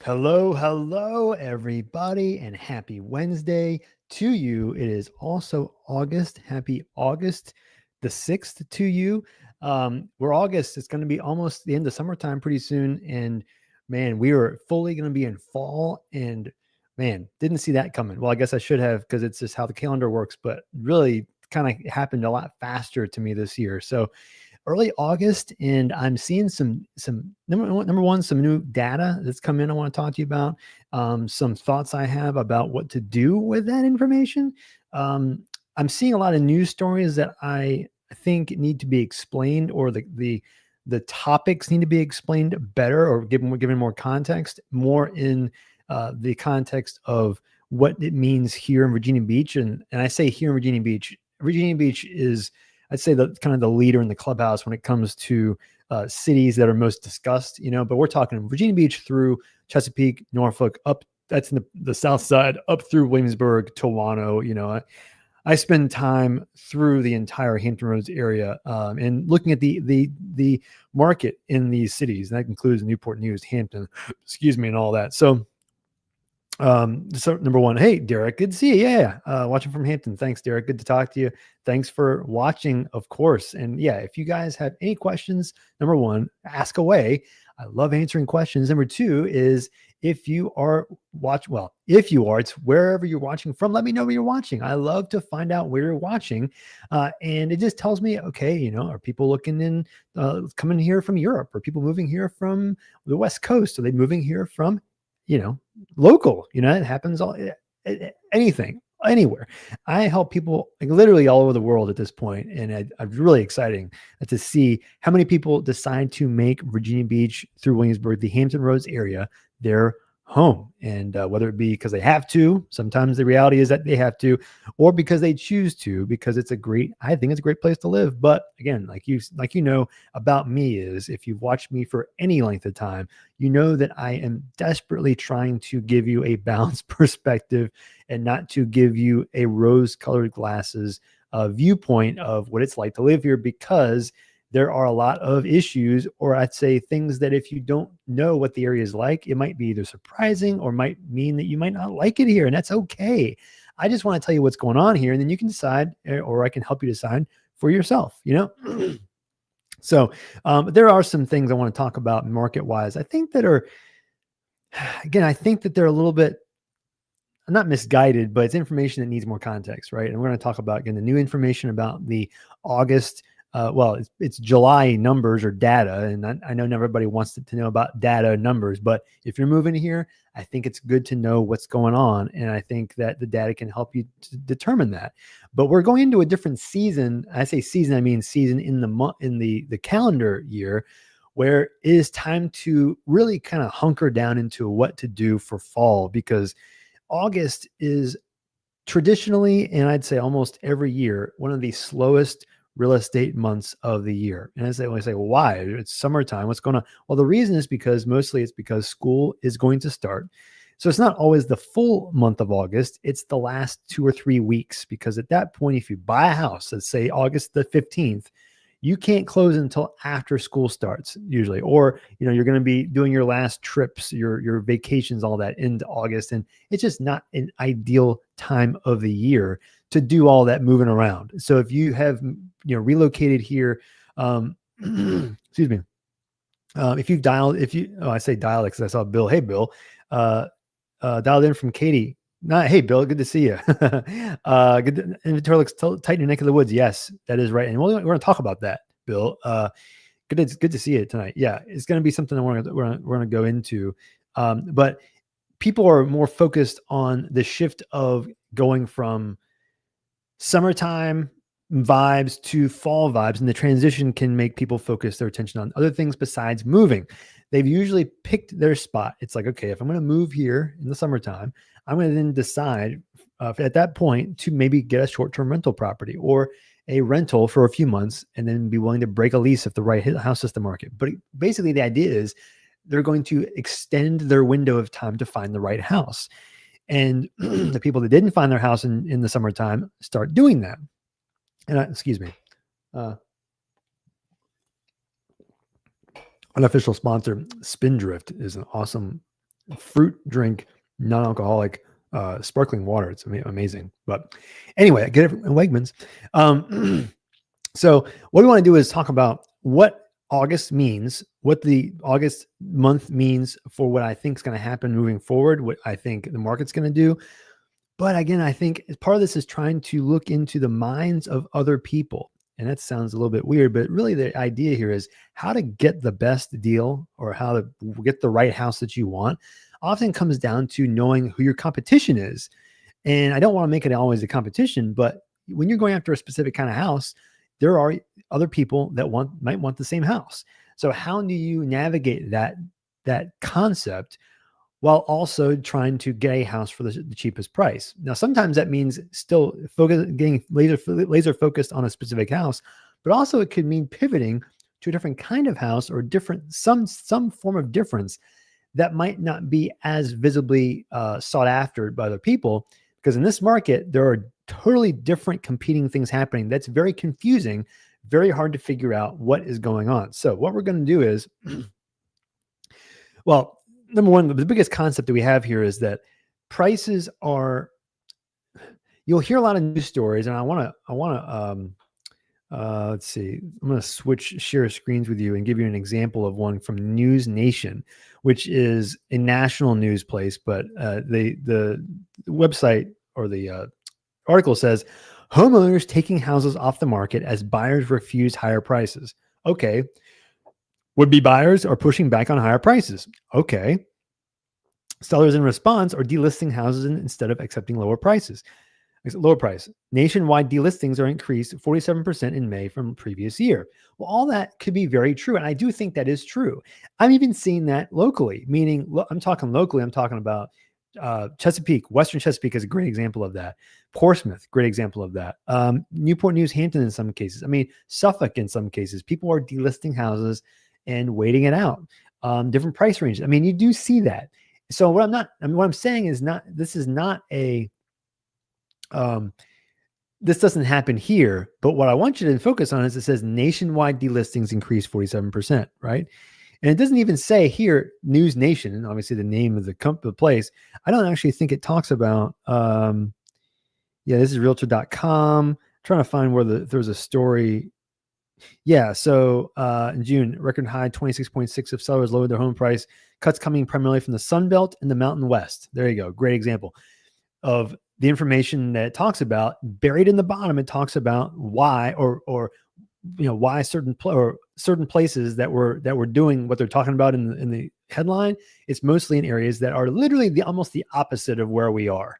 Hello, everybody, and happy Wednesday to you. It is also August. Happy August the 6th to you. We're August. It's going to be almost the end of summertime pretty soon. And man, we are fully going to be in fall. And man, didn't see that coming. Well, I guess I should have because it's just how the calendar works, but really kind of happened a lot faster to me this year. So early August, and I'm seeing some number one, some new data that's come in. I want to talk to you about some thoughts I have about what to do with that information. I'm seeing a lot of news stories that I think need to be explained, or the topics need to be explained better, or given more context, more in the context of what it means here in Virginia Beach. And I say here in Virginia Beach. Virginia Beach is, I'd say, the kind of the leader in the clubhouse when it comes to cities that are most discussed, but we're talking Virginia Beach through Chesapeake, Norfolk, up, that's in the south side, up through Williamsburg, Towano. I spend time through the entire Hampton Roads area and looking at the market in these cities. And that includes Newport News, Hampton, and all that. So number one, hey, Derek, good to see you. Yeah. Watching from Hampton. Thanks, Derek. Good to talk to you. Thanks for watching, of course. And yeah, if you guys have any questions, number one, ask away. I love answering questions. Number two is if you are it's wherever you're watching from, let me know where you're watching. I love to find out where you're watching. And it just tells me, okay, are people coming here from Europe? Are people moving here from the West Coast? Are they moving here from, local? It happens anything, anywhere. I help people literally all over the world at this point, and it's really exciting to see how many people decide to make Virginia Beach through Williamsburg, the Hampton Roads area, their home. And whether it be because they have to, sometimes the reality is that they have to, or because they choose to, because I think it's a great place to live. But again, like you know about me, is if you've watched me for any length of time, you know that I am desperately trying to give you a balanced perspective and not to give you a rose-colored glasses viewpoint of what it's like to live here, because there are a lot of issues, or I'd say things that if you don't know what the area is like, it might be either surprising or might mean that you might not like it here. And that's okay. I just want to tell you what's going on here, and then you can decide, or I can help you decide for yourself, So there are some things I want to talk about market wise. I think that they're a little bit not misguided, but it's information that needs more context, right? And we're going to talk about, again, the new information about the August, it's July numbers or data. And I know not everybody wants to know about data numbers, but if you're moving here, I think it's good to know what's going on. And I think that the data can help you to determine that. But we're going into a different season. I say season, I mean season in the calendar year, where it is time to really kind of hunker down into what to do for fall, because August is traditionally, and I'd say almost every year, one of the slowest real estate months of the year. And as they always say, well, why? It's summertime. What's going on? Well, the reason is because school is going to start. So it's not always the full month of August. It's the last 2 or 3 weeks, because at that point, if you buy a house, let's say August the 15th, you can't close until after school starts usually, or, you're going to be doing your last trips, your vacations, all that into August. And it's just not an ideal time of the year to do all that moving around. So if you have, relocated here, excuse me. I say dialed because I saw Bill. Hey, Bill, dialed in from Katie. Hey, Bill, good to see you. Inventory looks tight in your neck of the woods. Yes, that is right. And we're going to talk about that, Bill. Good to see you tonight. Yeah, it's going to be something that we're going to go into. But people are more focused on the shift of going from summertime vibes to fall vibes, and the transition can make people focus their attention on other things besides moving. They've usually picked their spot. It's like, okay, if I'm going to move here in the summertime, I'm going to then decide at that point to maybe get a short-term rental property or a rental for a few months, and then be willing to break a lease if the right house hits the market. But basically the idea is they're going to extend their window of time to find the right house. And the people that didn't find their house in the summertime start doing that. And excuse me, unofficial sponsor, Spindrift, is an awesome fruit drink, non-alcoholic sparkling water. It's amazing. But anyway, I get it from Wegmans. So what we want to do is talk about what August means, what the August month means for what I think is going to happen moving forward, what I think the market's going to do. But again, I think part of this is trying to look into the minds of other people. And that sounds a little bit weird, but really the idea here is how to get the best deal or how to get the right house that you want often comes down to knowing who your competition is. And I don't want to make it always a competition, but when you're going after a specific kind of house, there are other people that might want the same house. So how do you navigate that concept while also trying to get a house for the cheapest price? Now, sometimes that means still getting laser focused on a specific house, but also it could mean pivoting to a different kind of house or some form of difference that might not be as visibly sought after by other people. Because in this market, there are totally different competing things happening. That's very confusing, very hard to figure out what is going on. So what we're going to do is, well, number one, the biggest concept that we have here is that prices are, you'll hear a lot of news stories, and I want to, let's see, I'm going to share screens with you and give you an example of one from News Nation, which is a national news place, but the website or the article says, homeowners taking houses off the market as buyers refuse higher prices. Okay. Would-be buyers are pushing back on higher prices. Okay. Sellers in response are delisting houses instead of accepting lower prices. Lower price. Nationwide delistings are increased 47% in May from previous year. Well, all that could be very true. And I do think that is true. I'm even seeing that locally, meaning I'm talking locally. I'm talking about Chesapeake, Western Chesapeake is a great example of that. Portsmouth, great example of that. Newport News, Hampton in some cases. I mean, Suffolk in some cases. People are delisting houses and waiting it out. Different price ranges. I mean, you do see that. So what I'm saying is this doesn't happen here, but what I want you to focus on is it says nationwide delistings increased 47%, right? And it doesn't even say here, News Nation, and obviously the name of the place. I don't actually think it talks about, this is realtor.com. Trying to find where there's a story. Yeah. So in June, record high 26.6 of sellers lowered their home price, cuts coming primarily from the Sun Belt and the Mountain West. There you go. Great example of the information that it talks about. Buried in the bottom, it talks about why why certain places that were doing what they're talking about in the headline. It's mostly in areas that are literally almost the opposite of where we are.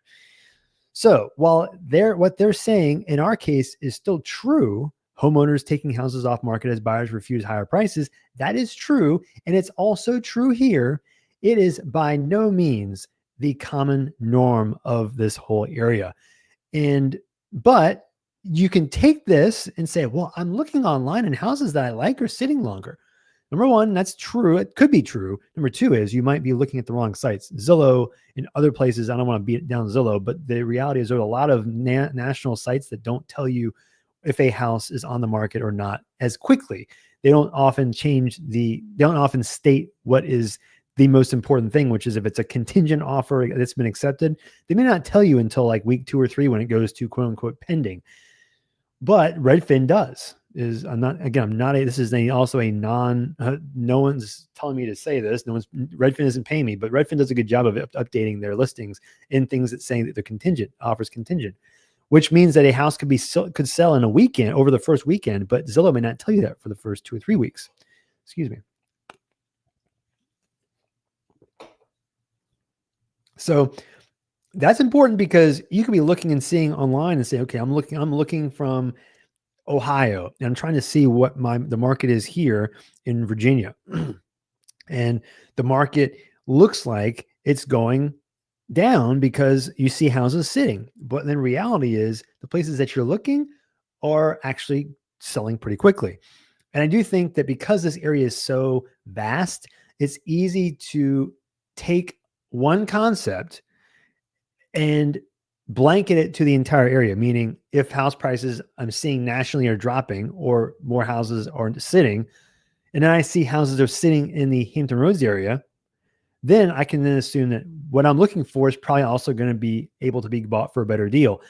So while what they're saying in our case is still true, homeowners taking houses off market as buyers refuse higher prices, that is true. And it's also true here. It is by no means the common norm of this whole area. But you can take this and say, well, I'm looking online and houses that I like are sitting longer. Number one, that's true. It could be true. Number two is you might be looking at the wrong sites. Zillow and other places, I don't want to beat down Zillow, but the reality is there are a lot of national sites that don't tell you if a house is on the market or not as quickly. They don't often state what is the most important thing, which is if it's a contingent offer that's been accepted, they may not tell you until like week 2 or 3 when it goes to quote unquote pending. But Redfin does. This is also a no one's telling me to say this. Redfin isn't paying me, but Redfin does a good job of updating their listings in things that saying that they're contingent, offers contingent, which means that a house could sell in a weekend over the first weekend, but Zillow may not tell you that for the first 2 or 3 weeks. Excuse me. So that's important because you could be looking and seeing online and say, okay, I'm looking from Ohio and I'm trying to see what the market is here in Virginia. And the market looks like it's going down because you see houses sitting. But then reality is the places that you're looking are actually selling pretty quickly. And I do think that because this area is so vast, it's easy to take one concept and blanket it to the entire area, meaning if house prices I'm seeing nationally are dropping or more houses are sitting, and then I see houses are sitting in the Hampton Roads area, then I can then assume that what I'm looking for is probably also going to be able to be bought for a better deal.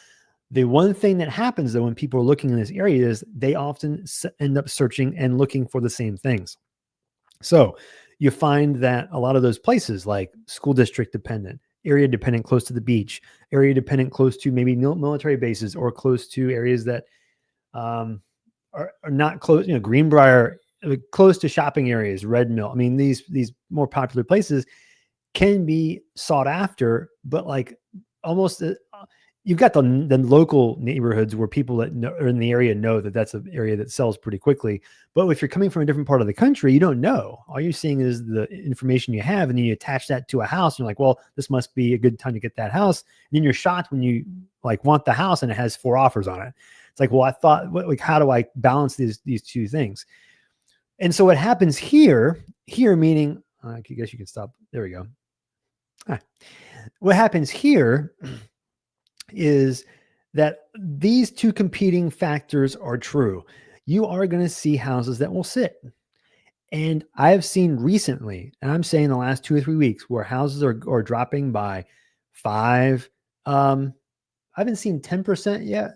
The one thing that happens though when people are looking in this area is they often end up searching and looking for the same things. So you find that a lot of those places, like school district dependent, area dependent, close to the beach, area dependent, close to maybe military bases, or close to areas that are not close, Greenbrier, close to shopping areas, Red Mill. I mean, these more popular places can be sought after, but like almost you've got the local neighborhoods where people that are in the area know that that's an area that sells pretty quickly. But if you're coming from a different part of the country, you don't know. All you're seeing is the information you have, and then you attach that to a house. And you're like, well, this must be a good time to get that house. And then you're shocked when you like want the house and it has 4 offers on it. It's like, well, I thought, like, how do I balance these two things? And so what happens here meaning, I guess you can stop. There we go. What happens here is that these two competing factors are true. You are going to see houses that will sit. And I've seen recently, and I'm saying the last 2 or 3 weeks, where houses are dropping by 5. I haven't seen 10% yet.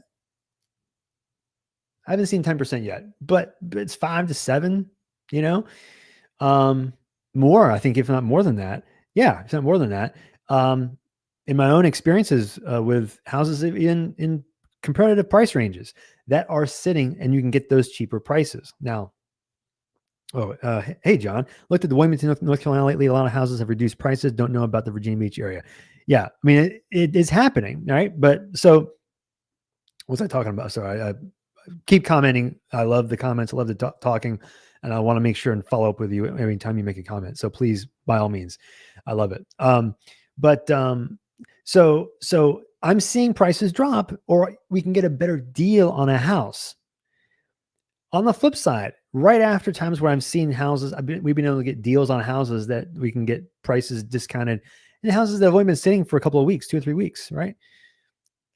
But it's 5 to 7, more, I think, if not more than that. Yeah, if not more than that. In my own experiences with houses in competitive price ranges that are sitting, and you can get those cheaper prices. Now, hey, John, looked at the Wilmington, North Carolina lately. A lot of houses have reduced prices. Don't know about the Virginia Beach area. Yeah, I mean, it is happening, right? But so what was I talking about? Sorry, I keep commenting. I love the comments. I love the talking, and I want to make sure and follow up with you every time you make a comment. So please, by all means, I love it. So I'm seeing prices drop, or we can get a better deal on a house. On the flip side, right after times where I'm seeing houses, we've been able to get deals on houses that we can get prices discounted, and houses that have only been sitting for a couple of weeks, 2 or 3 weeks, right?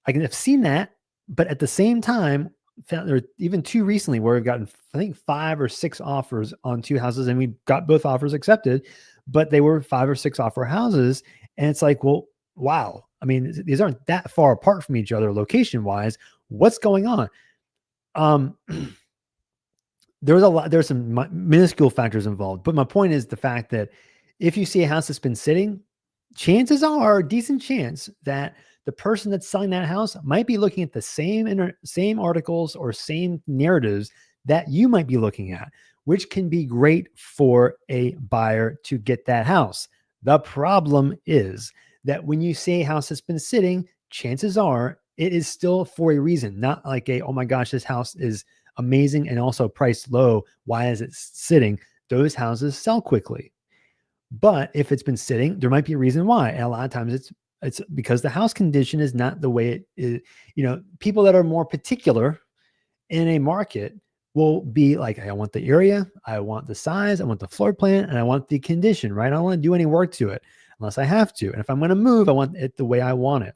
I can have seen that, but at the same time, there are even 2 recently where we've gotten, I think, 5 or 6 offers on 2 houses, and we got both offers accepted, but they were 5 or 6 offer houses. And it's like, well, wow. I mean, these aren't that far apart from each other location wise. What's going on? There's some minuscule factors involved, but my point is the fact that if you see a house that's been sitting, chances are a decent chance that the person that's selling that house might be looking at the same articles or same narratives that you might be looking at, which can be great for a buyer to get that house. The problem is that when you say a house that's been sitting, chances are it is still for a reason, not like oh my gosh, this house is amazing and also priced low. Why is it sitting? Those houses sell quickly. But if it's been sitting, there might be a reason why. And a lot of times it's because the house condition is not the way it is. People that are more particular in a market will be like, hey, I want the area, I want the size, I want the floor plan, and I want the condition, right? I don't want to do any work to it unless I have to. And if I'm going to move, I want it the way I want it.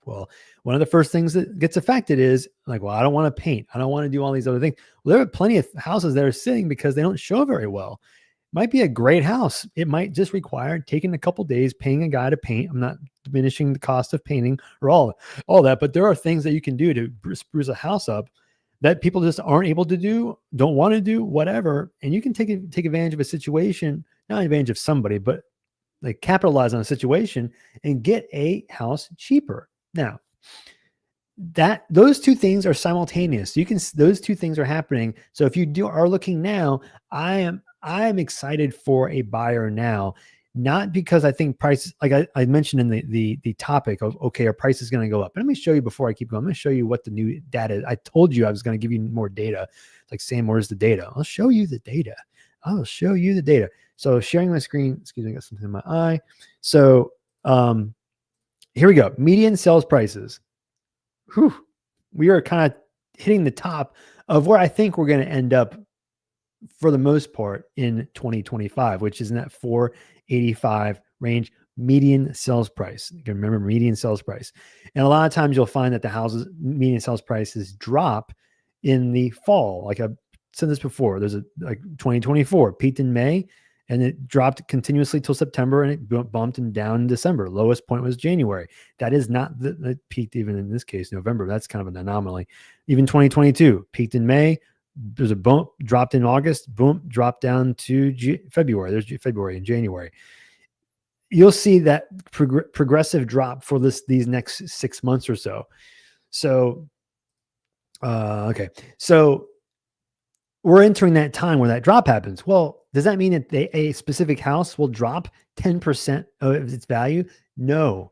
Well, one of the first things that gets affected is like, well, I don't want to paint. I don't want to do all these other things. Well, there are plenty of houses that are sitting because they don't show very well. Might be a great house. It might just require taking a couple days, paying a guy to paint. I'm not diminishing the cost of painting or all that, but there are things that you can do to spruce a house up that people just aren't able to do, don't want to do, whatever. And you can take advantage of a situation, not advantage of somebody, but like capitalize on a situation and get a house cheaper. Now, those two things are simultaneous. Those two things are happening. So if you are looking now, I'm excited for a buyer now, not because I think prices, like I mentioned in the topic of, okay, our price is going to go up. And let me show you before I keep going. I'm going to show you what the new data is. I told you I was going to give you more data. It's like, Sam, where's the data? I'll show you the data. So sharing my screen, excuse me, I got something in my eye. So here we go. Median sales prices. Whew. We are kind of hitting the top of where I think we're going to end up for the most part in 2025, which is in that 485 range, median sales price. You can remember median sales price. And a lot of times you'll find that the houses median sales prices drop in the fall. Like I've said this before, there's like 2024 peaked in May and it dropped continuously till September, and it bumped and down in December. Lowest point was January. That is not it peaked even in this case, November. That's kind of an anomaly. Even 2022 peaked in May. There's a bump, dropped in August, boom, dropped down to February. There's February and January. You'll see that progressive drop for these next 6 months or so. So, okay. So we're entering that time where that drop happens. Well, does that mean that a specific house will drop 10% of its value? No.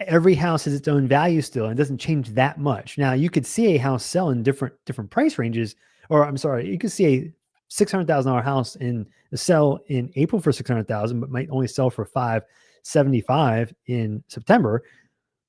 Every house has its own value still, and it doesn't change that much. Now, you could see a house sell in different price ranges, or I'm sorry, you could see a $600,000 house sell in April for $600,000, but might only sell for $575 in September.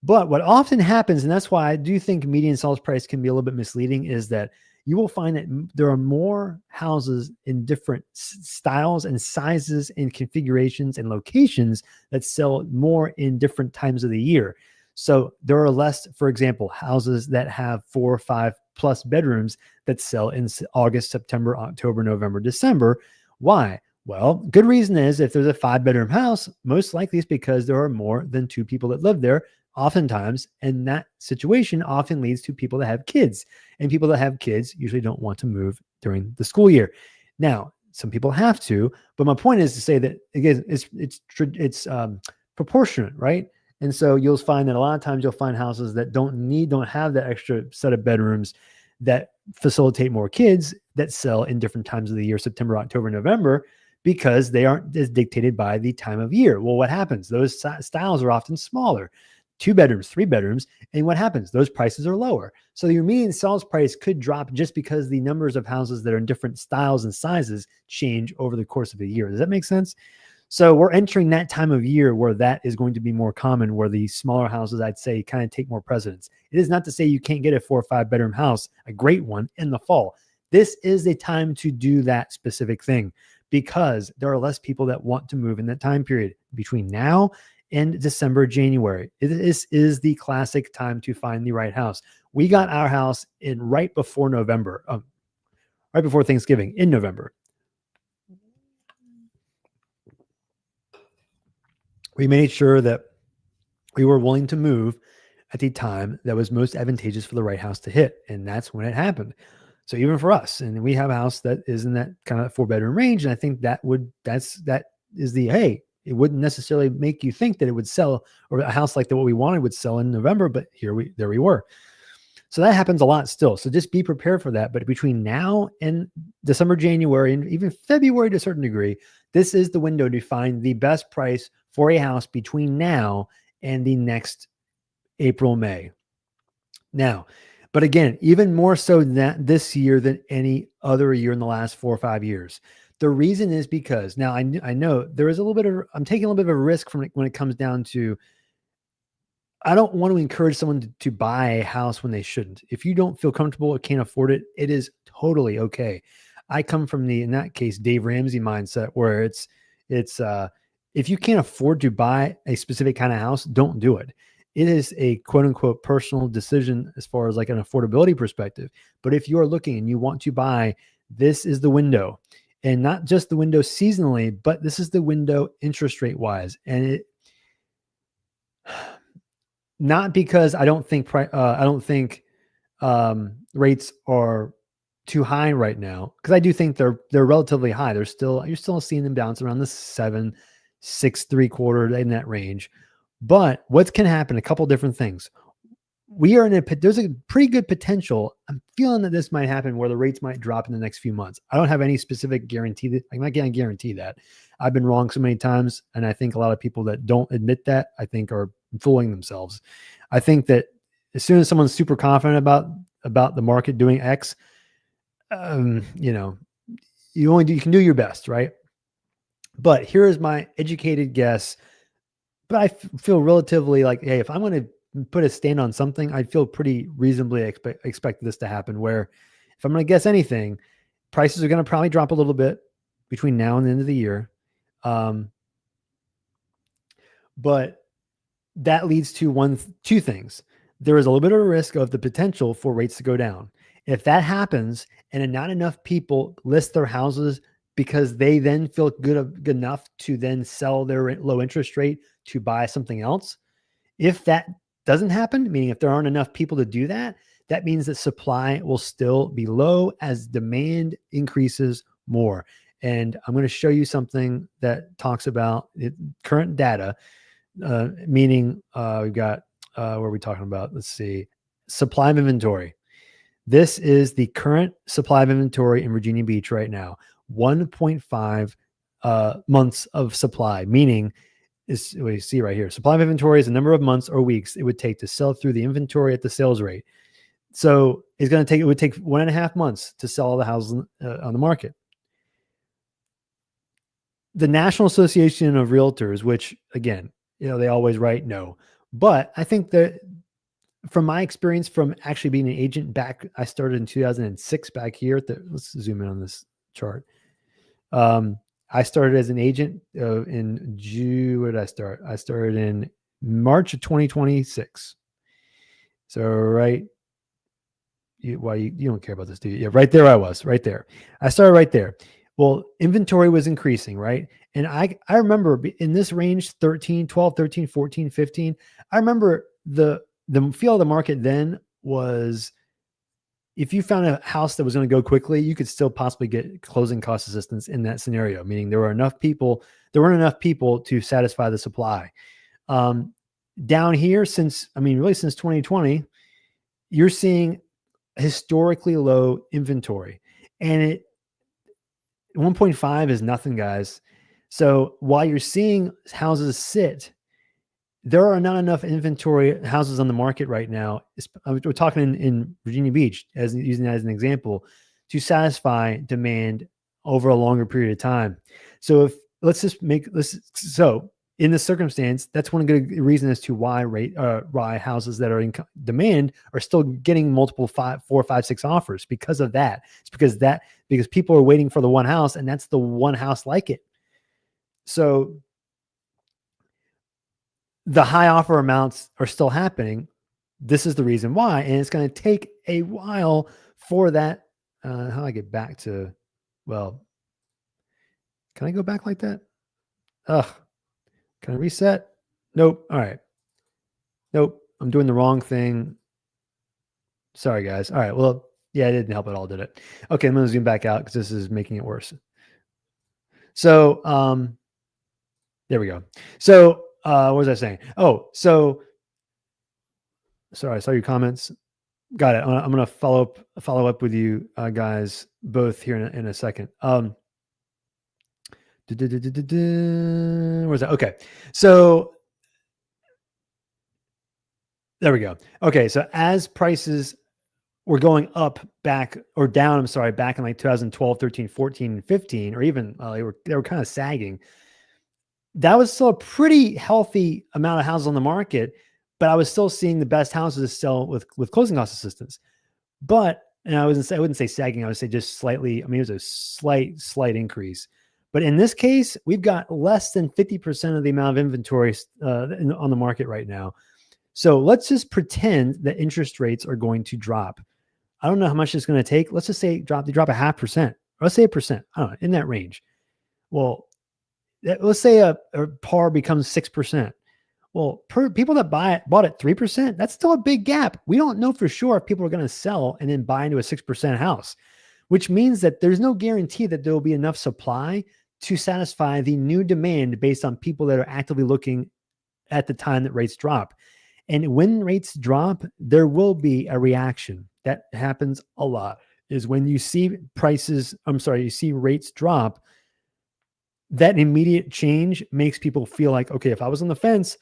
But what often happens, and that's why I do think median sales price can be a little bit misleading, is that you will find that there are more houses in different styles and sizes and configurations and locations that sell more in different times of the year. So there are less, for example, houses that have 4 or 5 plus bedrooms that sell in August, September, October, November, December. Why? Well, good reason is if there's a 5-bedroom house, most likely it's because there are more than 2 people that live there oftentimes, and that situation often leads to people that have kids, and people that have kids usually don't want to move during the school year. Now, some people have to, but my point is to say that again, it's proportionate, right? And so you'll find that a lot of times you'll find houses that don't have that extra set of bedrooms that facilitate more kids that sell in different times of the year, September, October, November, because they aren't as dictated by the time of year. Well, what happens? Those styles are often smaller. 2 bedrooms, 3 bedrooms. And what happens? Those prices are lower. So your median sales price could drop just because the numbers of houses that are in different styles and sizes change over the course of a year. Does that make sense? So we're entering that time of year where that is going to be more common, where the smaller houses, I'd say, kind of take more precedence. It is not to say you can't get a 4 or 5 bedroom house, a great one, in the fall. This is a time to do that specific thing because there are less people that want to move in that time period between now and December, January. This is the classic time to find the right house. We got our house in right before November, right before Thanksgiving in November. We made sure that we were willing to move at the time that was most advantageous for the right house to hit. And that's when it happened. So even for us, and we have a house that is in that kind of 4-bedroom range. And I think that is the, hey, it wouldn't necessarily make you think that it would sell, or a house like what we wanted would sell in November, but there we were. So that happens a lot still. So just be prepared for that. But between now and December, January, and even February to a certain degree, this is the window to find the best price for a house between now and the next April, May. Now, but again, even more so that this year than any other year in the last 4 or 5 years. The reason is because now I know there is I'm taking a little bit of a risk from when it comes down to, I don't want to encourage someone to buy a house when they shouldn't. If you don't feel comfortable or can't afford it, it is totally okay. I come from in that case, Dave Ramsey mindset, where it's if you can't afford to buy a specific kind of house, don't do it. It is a quote unquote personal decision as far as like an affordability perspective. But if you are looking and you want to buy, this is the window. And not just the window seasonally, but this is the window interest rate wise. And not because I don't think rates are too high right now, because I do think they're relatively high. You're still seeing them bounce around the 7, 6.75 in that range. But what can happen? A couple different things. There's a pretty good potential. I'm feeling that this might happen where the rates might drop in the next few months. I don't have any specific guarantee I'm not going to guarantee that. I've been wrong so many times. And I think a lot of people that don't admit that, I think, are fooling themselves. I think that as soon as someone's super confident about the market doing X, you can do your best, right? But here is my educated guess. But I feel relatively like, hey, if I'm going to put a stand on something, I feel pretty reasonably expect this to happen, where if I'm going to guess anything, prices are going to probably drop a little bit between now and the end of the year. But that leads to two things. There is a little bit of a risk of the potential for rates to go down. If that happens and not enough people list their houses because they then feel good enough to then sell their low interest rate to buy something else. If that doesn't happen, meaning if there aren't enough people to do that, that means that supply will still be low as demand increases more. And I'm going to show you something that talks about current data, meaning we've got, what are we talking about? Let's see, supply of inventory. This is the current supply of inventory in Virginia Beach right now, 1.5 months of supply, meaning is what you see right here. Supply of inventory is the number of months or weeks it would take to sell through the inventory at the sales rate. So it would take 1.5 months to sell all the houses on the market. The National Association of Realtors, which again, they always write no, but I think that from my experience from actually being an agent back, I started in 2006 back here let's zoom in on this chart. I started as an agent in June. Where did I start? I started in March of 2026. So right, you don't care about this, do you? Yeah, right there I was, right there. I started right there. Well, inventory was increasing, right? And I remember in this range, 12, 13, 14, 15, I remember the feel of the market then was, if you found a house that was going to go quickly, you could still possibly get closing cost assistance in that scenario, meaning there weren't enough people to satisfy the supply. Down here, since 2020, you're seeing historically low inventory, and 1.5 is nothing, guys. So while you're seeing houses sit, there are not enough inventory houses on the market right now. We're talking in Virginia Beach, using that as an example, to satisfy demand over a longer period of time. So so in this circumstance, that's one good reason as to why houses that are in demand are still getting multiple 4, 5, 6 offers because of that. It's because people are waiting for the one house, and that's the one house like it. So the high offer amounts are still happening. This is the reason why, and it's going to take a while for that. How do I get back to? Well, can I go back like that? Can I reset? Nope. All right. Nope. I'm doing the wrong thing. Sorry, guys. All right. Well, yeah, it didn't help at all, did it? Okay, I'm going to zoom back out because this is making it worse. So, there we go. So, what was I saying? Oh, so sorry, I saw your comments. Got it. I'm going to follow up with you guys both here in a second. Where's that? Okay. So there we go. Okay. So as prices were going up back or down, back in like 2012, 13, 14, 15, or even they were kind of sagging. That was still a pretty healthy amount of houses on the market, but I was still seeing the best houses sell with closing cost assistance. But, and I wouldn't say sagging, I would say just slightly, it was a slight increase. But in this case, we've got less than 50% of the amount of inventory on the market right now. So let's just pretend that interest rates are going to drop. I don't know how much it's going to take. Let's just say they drop 0.5%, or let's say 1%. I don't know, in that range. Well, let's say a par becomes 6%. Well, people that bought at 3%, that's still a big gap. We don't know for sure if people are going to sell and then buy into a 6% house, which means that there's no guarantee that there will be enough supply to satisfy the new demand based on people that are actively looking at the time that rates drop. And when rates drop, there will be a reaction. That happens a lot, is when you see you see rates drop, that immediate change makes people feel like, okay, if I was on the fence,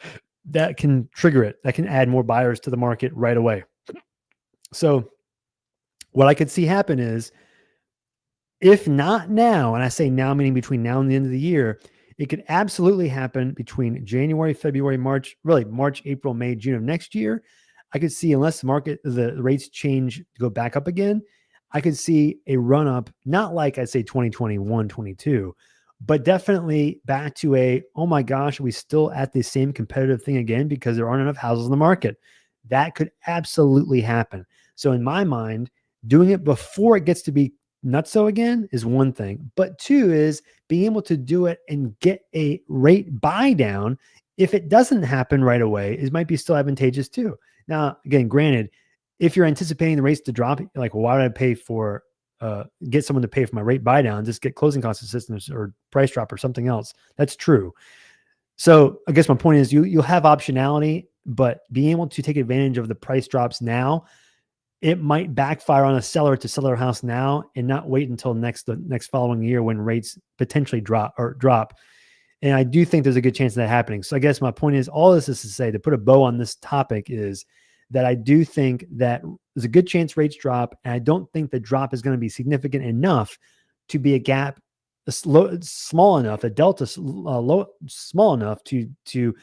that can trigger it. That can add more buyers to the market right away. So what I could see happen is, if not now, and I say now meaning between now and the end of the year, it could absolutely happen between January, February, March, really March, April, May, June of next year. I could see, unless the rates change to go back up again, I could see a run up, not like I'd say 2021, 22, but definitely back to oh my gosh, are we still at the same competitive thing again because there aren't enough houses in the market? That could absolutely happen. So in my mind, doing it before it gets to be nuts so again is one thing, but two is being able to do it and get a rate buy down. If it doesn't happen right away, it might be still advantageous too. Now, again, granted, if you're anticipating the rates to drop, like, well, why would I pay for get someone to pay for my rate buy down? Just get closing cost assistance or price drop or something else. That's true. So I guess my point is you'll have optionality, but being able to take advantage of the price drops now, it might backfire on a seller to sell their house now and not wait until the next following year when rates potentially drop. And I do think there's a good chance of that happening. So I guess my point is, all this is to say, to put a bow on this topic, is that I do think that there's a good chance rates drop. And I don't think the drop is going to be significant enough to be a gap small enough, a delta small enough to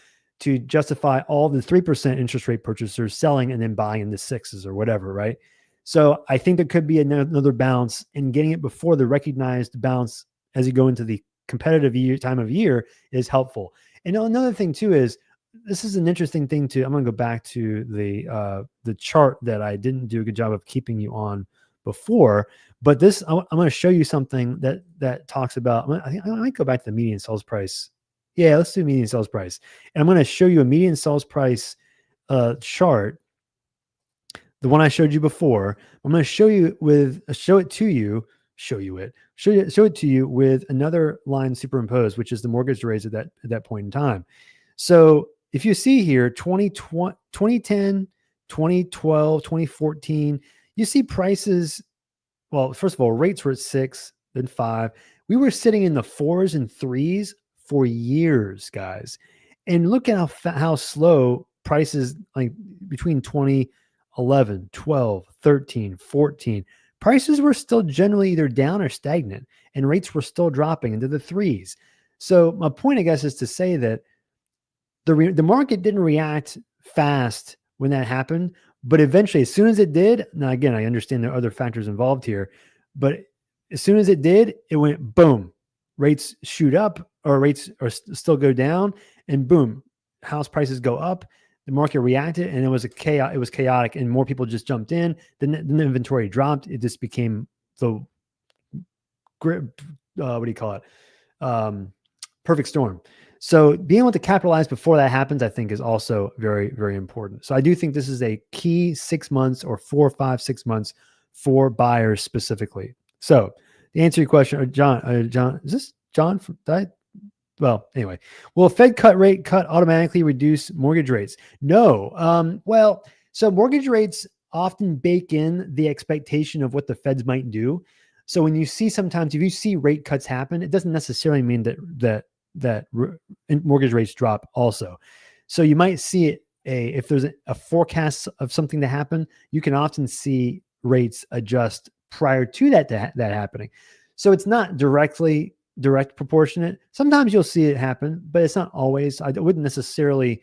justify all the 3% interest rate purchasers selling and then buying in the 6s or whatever, right? So I think there could be another bounce, and getting it before the recognized bounce as you go into the competitive time of year is helpful. And another thing too is, this is an interesting thing too. I'm going to go back to the chart that I didn't do a good job of keeping you on before, but this, I'm going to show you something that talks about, I might go back to the median sales price. Yeah, let's do median sales price. And I'm going to show you a median sales price chart. The one I showed you before. I'm going to show it to you with another line superimposed, which is the mortgage rates at that point in time. So if you see here, 2010, 2012, 2014, you see prices. Well, first of all, rates were at 6, then 5. We were sitting in the 4s and 3s for years, guys. And look at how slow prices, like between 2011, 12, 13, 14, prices were still generally either down or stagnant, and rates were still dropping into the 3s. So my point, I guess, is to say that the market didn't react fast when that happened, but eventually, as soon as it did, now again, I understand there are other factors involved here, but as soon as it did, it went boom. Rates shoot up, or rates are still go down, and boom, house prices go up. The market reacted, and it was chaotic, and more people just jumped in. Then the inventory dropped. It just became the what do you call it? Perfect storm. So being able to capitalize before that happens, I think, is also very, very important. So I do think this is a key 6 months or 4, 5, 6 months for buyers specifically. So to answer your question, John, is this John? Well, anyway, will a Fed rate cut automatically reduce mortgage rates? No. Well, so mortgage rates often bake in the expectation of what the Feds might do. So when you see, sometimes if you see rate cuts happen, it doesn't necessarily mean that mortgage rates drop also. So you might see it, if there's a forecast of something to happen, you can often see rates adjust prior to that happening. So it's not direct proportionate. Sometimes you'll see it happen, but it's not always. I wouldn't necessarily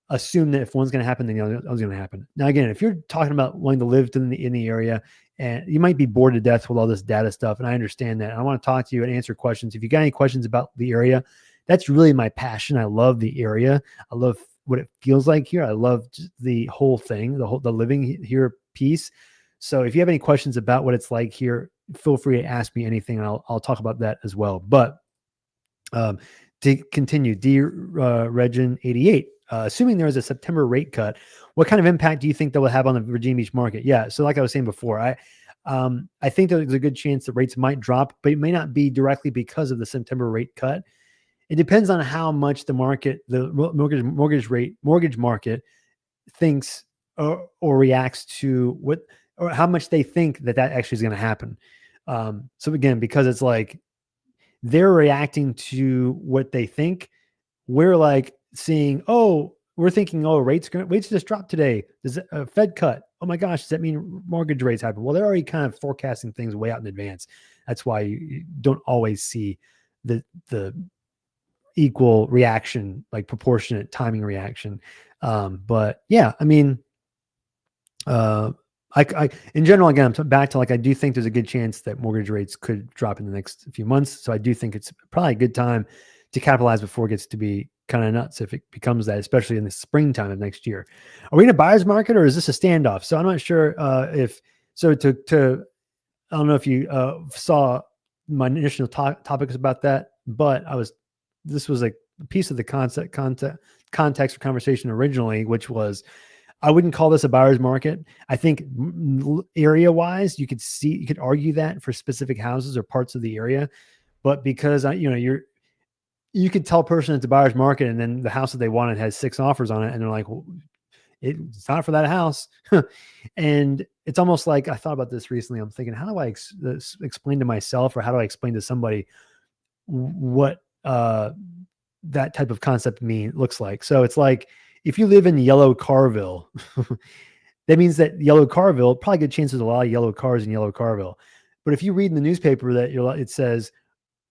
assume that if one's going to happen, then the other is going to happen. Now, again, if you're talking about wanting to live in the area, and you might be bored to death with all this data stuff, and I understand that. I want to talk to you and answer questions. If you got any questions about the area, that's really my passion. I love the area. I love what it feels like here. I love the whole thing, the living here piece. So if you have any questions about what it's like here, feel free to ask me anything, and I'll talk about that as well. But to continue, Regin 88, assuming there is a September rate cut, what kind of impact do you think that will have on the Virginia Beach market? Yeah, so like I was saying before, I think there's a good chance that rates might drop, but it may not be directly because of the September rate cut. It depends on how much the mortgage market thinks or reacts to what, or how much they think that actually is going to happen. So again, because it's like they're reacting to what they think, we're like seeing, we're thinking, rates just dropped today. Does a Fed cut? Oh my gosh, does that mean mortgage rates happen? Well, they're already kind of forecasting things way out in advance. That's why you don't always see the equal reaction, like proportionate timing reaction. But yeah, I mean, I in general, again, I'm back to, like, I do think there's a good chance that mortgage rates could drop in the next few months. So I do think it's probably a good time to capitalize before it gets to be kind of nuts, if it becomes that, especially in the springtime of next year. Are we in a buyer's market, or is this a standoff? So I'm not sure to I don't know if you saw my initial topics about that, but this was a piece of the context or conversation originally, which was, I wouldn't call this a buyer's market. I think area wise, you could argue that for specific houses or parts of the area, but because you could tell a person it's a buyer's market, and then the house that they wanted has 6 offers on it, and they're like, well, it's not for that house. And it's almost like, I thought about this recently. I'm thinking, how do I explain to myself, or how do I explain to somebody what that type of concept looks like? So it's like, if you live in Yellow Carville, that means that Yellow Carville, probably good chance there's a lot of yellow cars in Yellow Carville. But if you read in the newspaper that it says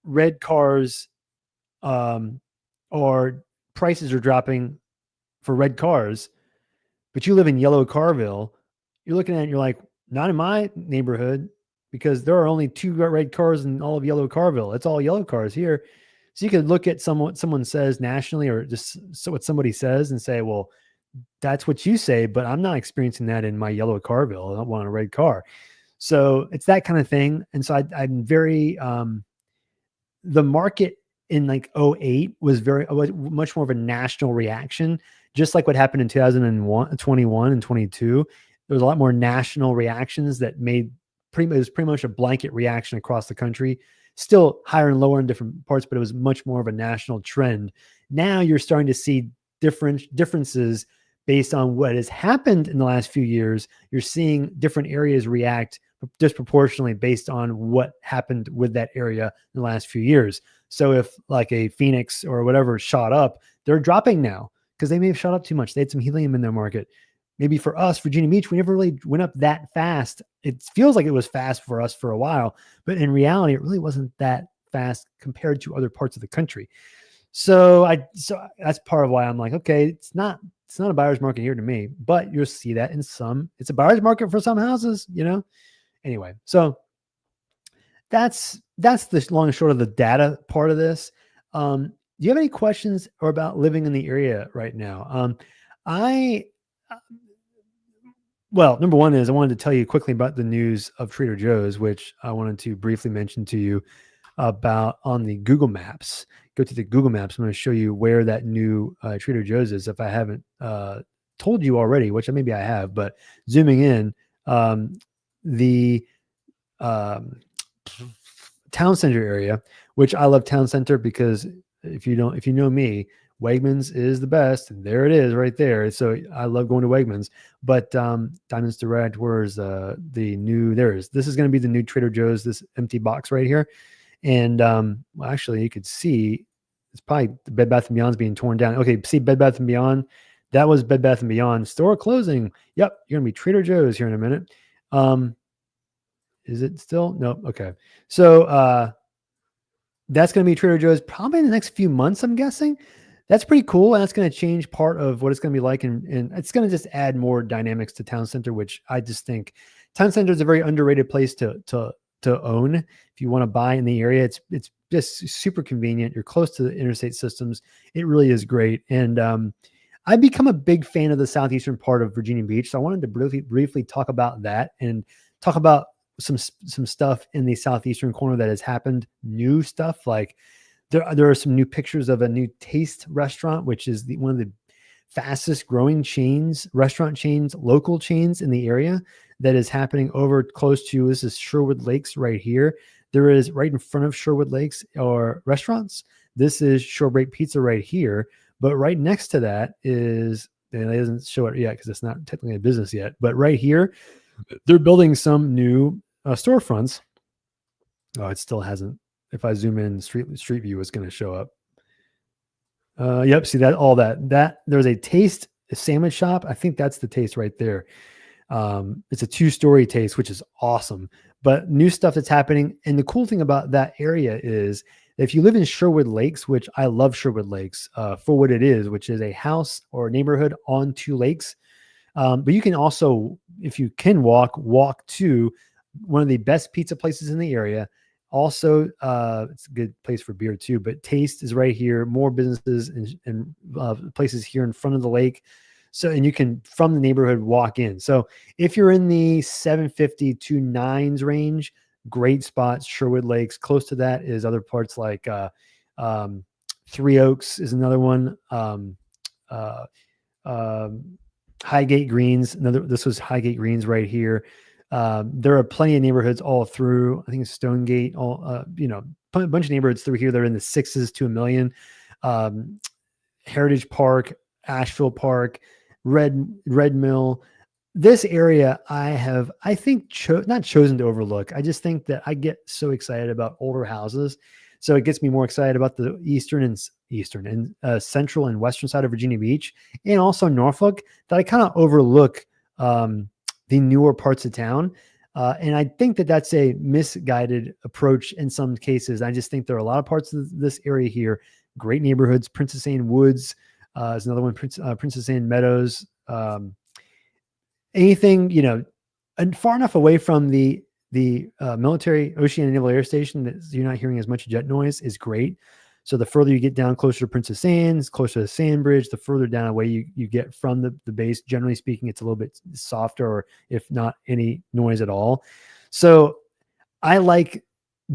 red cars, or prices are dropping for red cars, but you live in Yellow Carville, you're looking at it and you're like, not in my neighborhood, because there are only 2 red cars in all of Yellow Carville. It's all yellow cars here. So you could look at someone says nationally, or just what somebody says, and say, well, that's what you say, but I'm not experiencing that in my Yellow Carville. I don't want a red car. So it's that kind of thing. And so I'm very, the market in like 08 was much more of a national reaction, just like what happened in 2021 and 22. There was a lot more national reactions that it was pretty much a blanket reaction across the country, still higher and lower in different parts, but it was much more of a national trend. Now you're starting to see differences based on what has happened in the last few years. You're seeing different areas react disproportionately based on what happened with that area in the last few years. So if like a Phoenix or whatever shot up, they're dropping now because they may have shot up too much. They had some helium in their market. Maybe for us, Virginia Beach, we never really went up that fast. It feels like it was fast for us for a while, but in reality, it really wasn't that fast compared to other parts of the country. So that's part of why I'm like, okay, it's not a buyer's market here to me, but you'll see that it's a buyer's market for some houses, Anyway, so that's the long and short of the data part of this. Do you have any questions or about living in the area right now? Well, number one is I wanted to tell you quickly about the news of Trader Joe's, which I wanted to briefly mention to you about on the Google Maps. Go to the Google Maps. I'm going to show you where that new Trader Joe's is. If I haven't told you already, which maybe I have, but zooming in, the town center area, which I love town center because if you know me, Wegmans is the best. And there it is right there. So I love going to Wegmans, but Diamonds Direct, where's this is going to be the new Trader Joe's, this empty box right here. And well, actually you could see it's probably the Bed Bath & Beyond's being torn down. Okay, see Bed Bath & Beyond? That was Bed Bath & Beyond store closing. Yep, you're going to be Trader Joe's here in a minute. Is it still? Nope. Okay. So that's going to be Trader Joe's probably in the next few months, I'm guessing. That's pretty cool. And that's going to change part of what it's going to be like. And it's going to just add more dynamics to town center, which I just think town center is a very underrated place to own. If you want to buy in the area, it's just super convenient. You're close to the interstate systems. It really is great. And I've become a big fan of the southeastern part of Virginia Beach. So I wanted to briefly talk about that and talk about some stuff in the southeastern corner that has happened. New stuff, like there are some new pictures of a new Taste restaurant, which is one of the fastest growing restaurant chains, local chains in the area, that is happening over close to, this is Sherwood Lakes right here. There is right in front of Sherwood Lakes or restaurants. This is Shortbread Pizza right here. But right next to that is, and it doesn't show it yet because it's not technically a business yet, but right here, they're building some new storefronts. Oh, it still hasn't. If I zoom in, street view is going to show up. Yep, see that there's a Taste sandwich shop. I think that's the Taste right there. It's a 2-story Taste, which is awesome. But new stuff that's happening. And the cool thing about that area is if you live in Sherwood Lakes, which I love Sherwood Lakes for what it is, which is a house or neighborhood on 2 lakes. But you can also, if you can walk to one of the best pizza places in the area. Also, it's a good place for beer too, but Taste is right here. More businesses and places here in front of the lake. So, and you can, from the neighborhood, walk in. So if you're in the 750 to 9s range, great spots. Sherwood Lakes, close to that is other parts like Three Oaks is another one. Uh, Highgate Greens. This was Highgate Greens right here. There are plenty of neighborhoods all through. I think it's Stonegate. A bunch of neighborhoods through here. They're in the 6s to $1 million. Heritage Park, Asheville Park, Red Mill. This area I think not chosen to overlook. I just think that I get so excited about older houses. So it gets me more excited about the eastern and central and western side of Virginia Beach, and also Norfolk, that I kind of overlook the newer parts of town. And I think that that's a misguided approach in some cases. I just think there are a lot of parts of this area here, great neighborhoods. Princess Anne Woods is another one. Princess Anne Meadows. Anything, and far enough away from the military Oceana Naval Air Station that you're not hearing as much jet noise is great. So the further you get down closer to Princess Anne's, closer to Sandbridge, the further down away you get from the base, generally speaking, it's a little bit softer, or if not any noise at all. So I like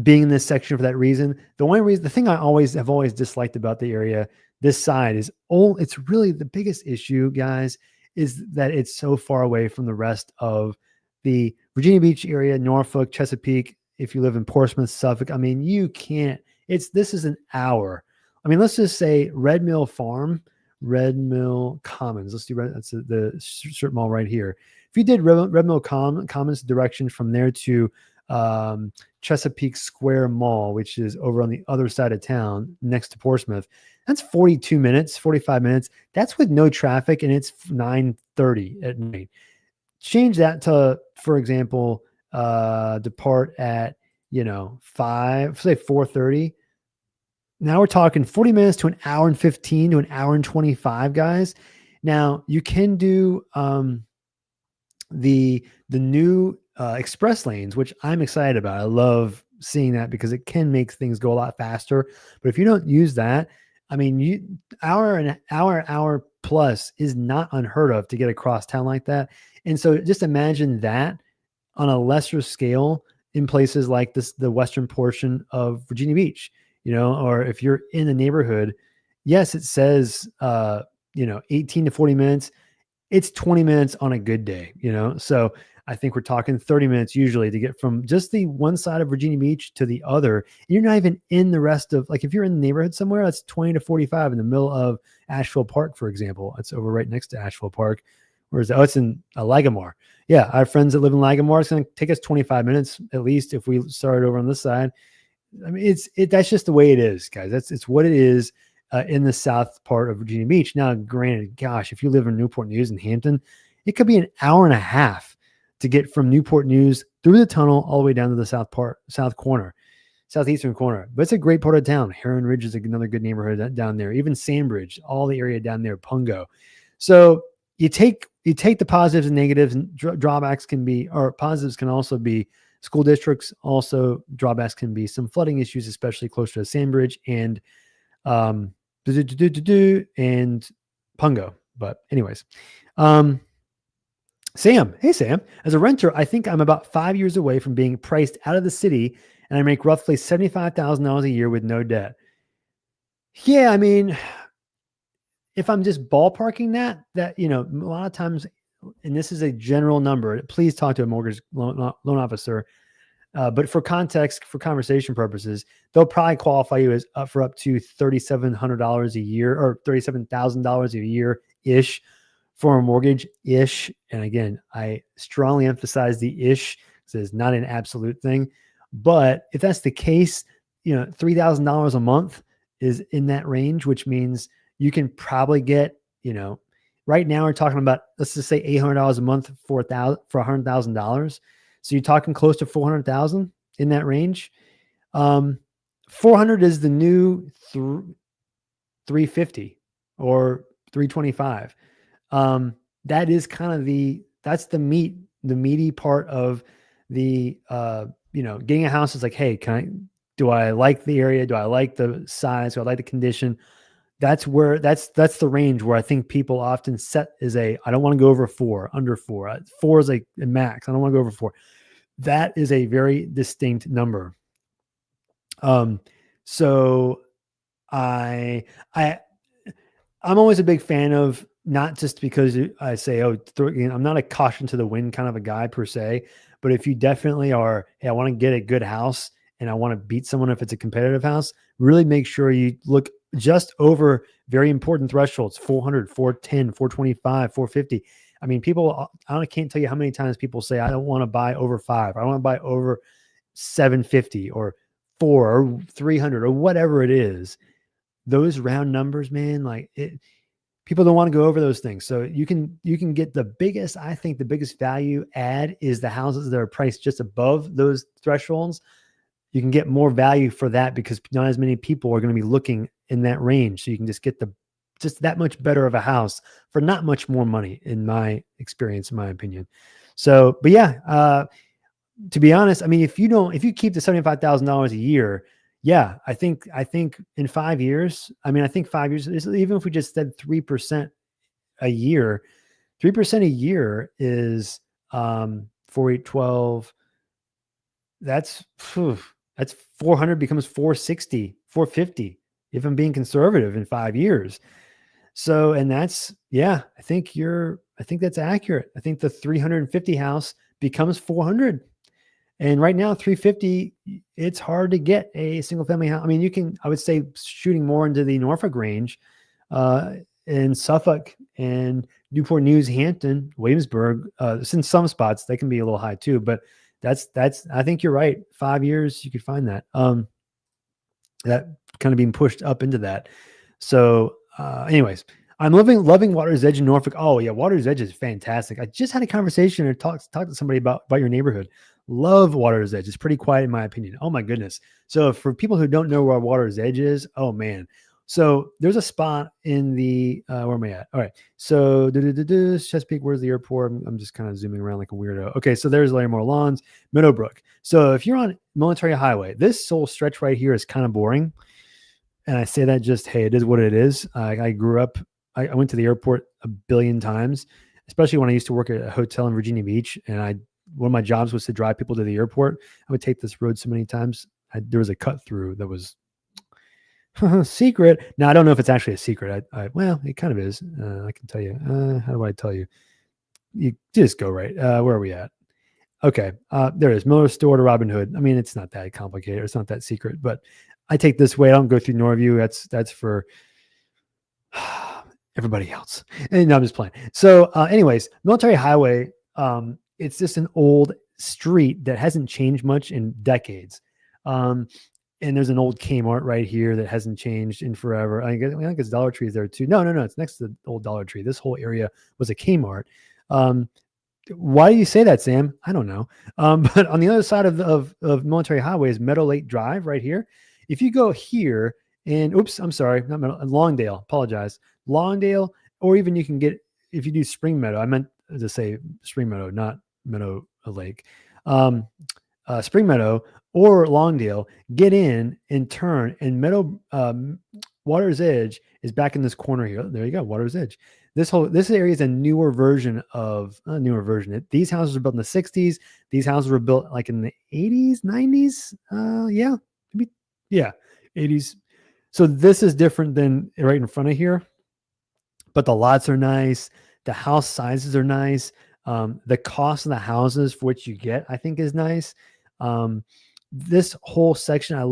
being in this section for that reason. The thing I have always disliked about the area, this side, is it's really the biggest issue, guys, is that it's so far away from the rest of the Virginia Beach area, Norfolk, Chesapeake. If you live in Portsmouth, Suffolk, I mean, you can't. This is an hour. I mean, let's just say Red Mill Farm, Red Mill Commons. Let's do that's the strip mall right here. If you did Red Mill Commons direction from there to Chesapeake Square Mall, which is over on the other side of town next to Portsmouth, that's 42 minutes, 45 minutes. That's with no traffic, and it's 9:30 at night. Change that to, for example, depart at 4:30. Now we're talking 40 minutes to an hour and 15 to an hour and 25, guys. Now you can do the new express lanes, which I'm excited about. I love seeing that because it can make things go a lot faster. But if you don't use that, I mean, hour plus is not unheard of to get across town like that. And so just imagine that on a lesser scale in places like the western portion of Virginia Beach, or if you're in the neighborhood, yes, it says, 18 to 40 minutes. It's 20 minutes on a good day, So I think we're talking 30 minutes usually to get from just the one side of Virginia Beach to the other. And you're not even in the rest of, like, if you're in the neighborhood somewhere, that's 20 to 45 in the middle of Asheville Park, for example. It's over right next to Asheville Park. Whereas, it's in Ligamore. Yeah, I have friends that live in Ligamore. It's going to take us 25 minutes at least if we start over on this side. I mean, that's just the way it is, guys. It's what it is in the south part of Virginia Beach. Now, granted, gosh, if you live in Newport News and Hampton, it could be an hour and a half to get from Newport News through the tunnel all the way down to the southeastern corner. But it's a great part of town. Heron Ridge is another good neighborhood down there. Even Sandbridge, all the area down there, Pungo. So you take the positives and negatives, and drawbacks positives can also be school districts. Also, drawbacks can be some flooding issues, especially closer to Sandbridge and and Pungo. But anyways, Sam, hey Sam, as a renter, I think I'm about 5 years away from being priced out of the city, and I make roughly $75,000 a year with no debt. Yeah, I mean, if I'm just ballparking that, a lot of times, and this is a general number, please talk to a mortgage loan officer. But for context, for conversation purposes, they'll probably qualify you as for up to $3,700 a year or $37,000 a year ish for a mortgage ish. And again, I strongly emphasize the ish because it's not an absolute thing. But if that's the case, $3,000 a month is in that range, which means you can probably get, right now we're talking about, let's just say $800 a month for $100,000. So you're talking close to 400,000 in that range. 400 is the new 350 or 325. That is kind of that's the meaty part of the, getting a house is like, hey, do I like the area? Do I like the size? Do I like the condition? That's the range where I think people often set I don't want to go over 4, under 4. 4 is like a max. I don't want to go over 4. That is a very distinct number. So I I I'm always a big fan of, not just because I say, oh, I'm not a caution to the wind kind of a guy per se, but if you definitely are, hey, I want to get a good house and I want to beat someone if it's a competitive house, really make sure you look just over very important thresholds: 400, 410, 425, 450. I mean, people, I can't tell you how many times people say, I don't want to buy over five. I don't want to buy over 750 or 4 or 300 or whatever it is. Those round numbers, man, like it, people don't want to go over those things. So you can get the biggest, I think the biggest value add is the houses that are priced just above those thresholds. You can get more value for that because not as many people are going to be looking in that range. So you can just get just that much better of a house for not much more money, in my experience, in my opinion. So, but yeah, to be honest, I mean, if you keep the $75,000 a year, yeah, I think in 5 years, I mean, I think 5 years, even if we just said 3% a year, 3% a year is 4, 8, 12. That's 400 becomes 460, 450, if I'm being conservative, in 5 years. So, and that's, yeah, I think that's accurate. I think the 350 house becomes 400. And right now, 350, it's hard to get a single family house. I mean, I would say shooting more into the Norfolk range, in Suffolk and Newport News, Hampton, Williamsburg. In some spots, they can be a little high too, but I think you're right. 5 years, you could find that. That kind of being pushed up into that. So, anyways, I'm loving Water's Edge in Norfolk. Oh yeah, Water's Edge is fantastic. I just had a conversation or talked to somebody about your neighborhood. Love Water's Edge. It's pretty quiet in my opinion. Oh my goodness. So for people who don't know where Water's Edge is, oh man. So there's a spot in the where am I at? All right. So Chesapeake, where's the airport? I'm just kind of zooming around like a weirdo. Okay, so there's Larrymore Lawns, Meadowbrook. So if you're on Military Highway, this whole stretch right here is kind of boring. And I say that just, hey, it is what it is. I grew up, I went to the airport a billion times, especially when I used to work at a hotel in Virginia Beach. And one of my jobs was to drive people to the airport. I would take this road so many times. There was a cut through that was secret. Now, I don't know if it's actually a secret. Well, it kind of is. I can tell you. How do I tell you? You just go right. Where are we at? Okay. There it is. Miller Store to Robin Hood. I mean, it's not that complicated. It's not that secret, but I take this way. I don't go through Norview. That's for everybody else. And no, I'm just playing. So anyways, Military Highway, it's just an old street that hasn't changed much in decades. And there's an old Kmart right here that hasn't changed in forever. I think it's Dollar Tree is there too. No. It's next to the old Dollar Tree. This whole area was a Kmart. Why do you say that, Sam? I don't know. But on the other side of Military Highway is Meadow Lake Drive right here. If you go here and oops, I'm sorry, not Meadow, Longdale, apologize. Longdale, or even you can get, if you do Spring Meadow, I meant to say Spring Meadow, not Meadow Lake. Spring Meadow or Longdale, get in and turn, and Water's Edge is back in this corner here. There you go, Water's Edge. This area is a newer version. These houses were built in the 60s. These houses were built like in the 80s, 90s. Yeah, 80s. So this is different than right in front of here, but the lots are nice. The house sizes are nice. The cost of the houses for what you get, I think, is nice. This whole section, I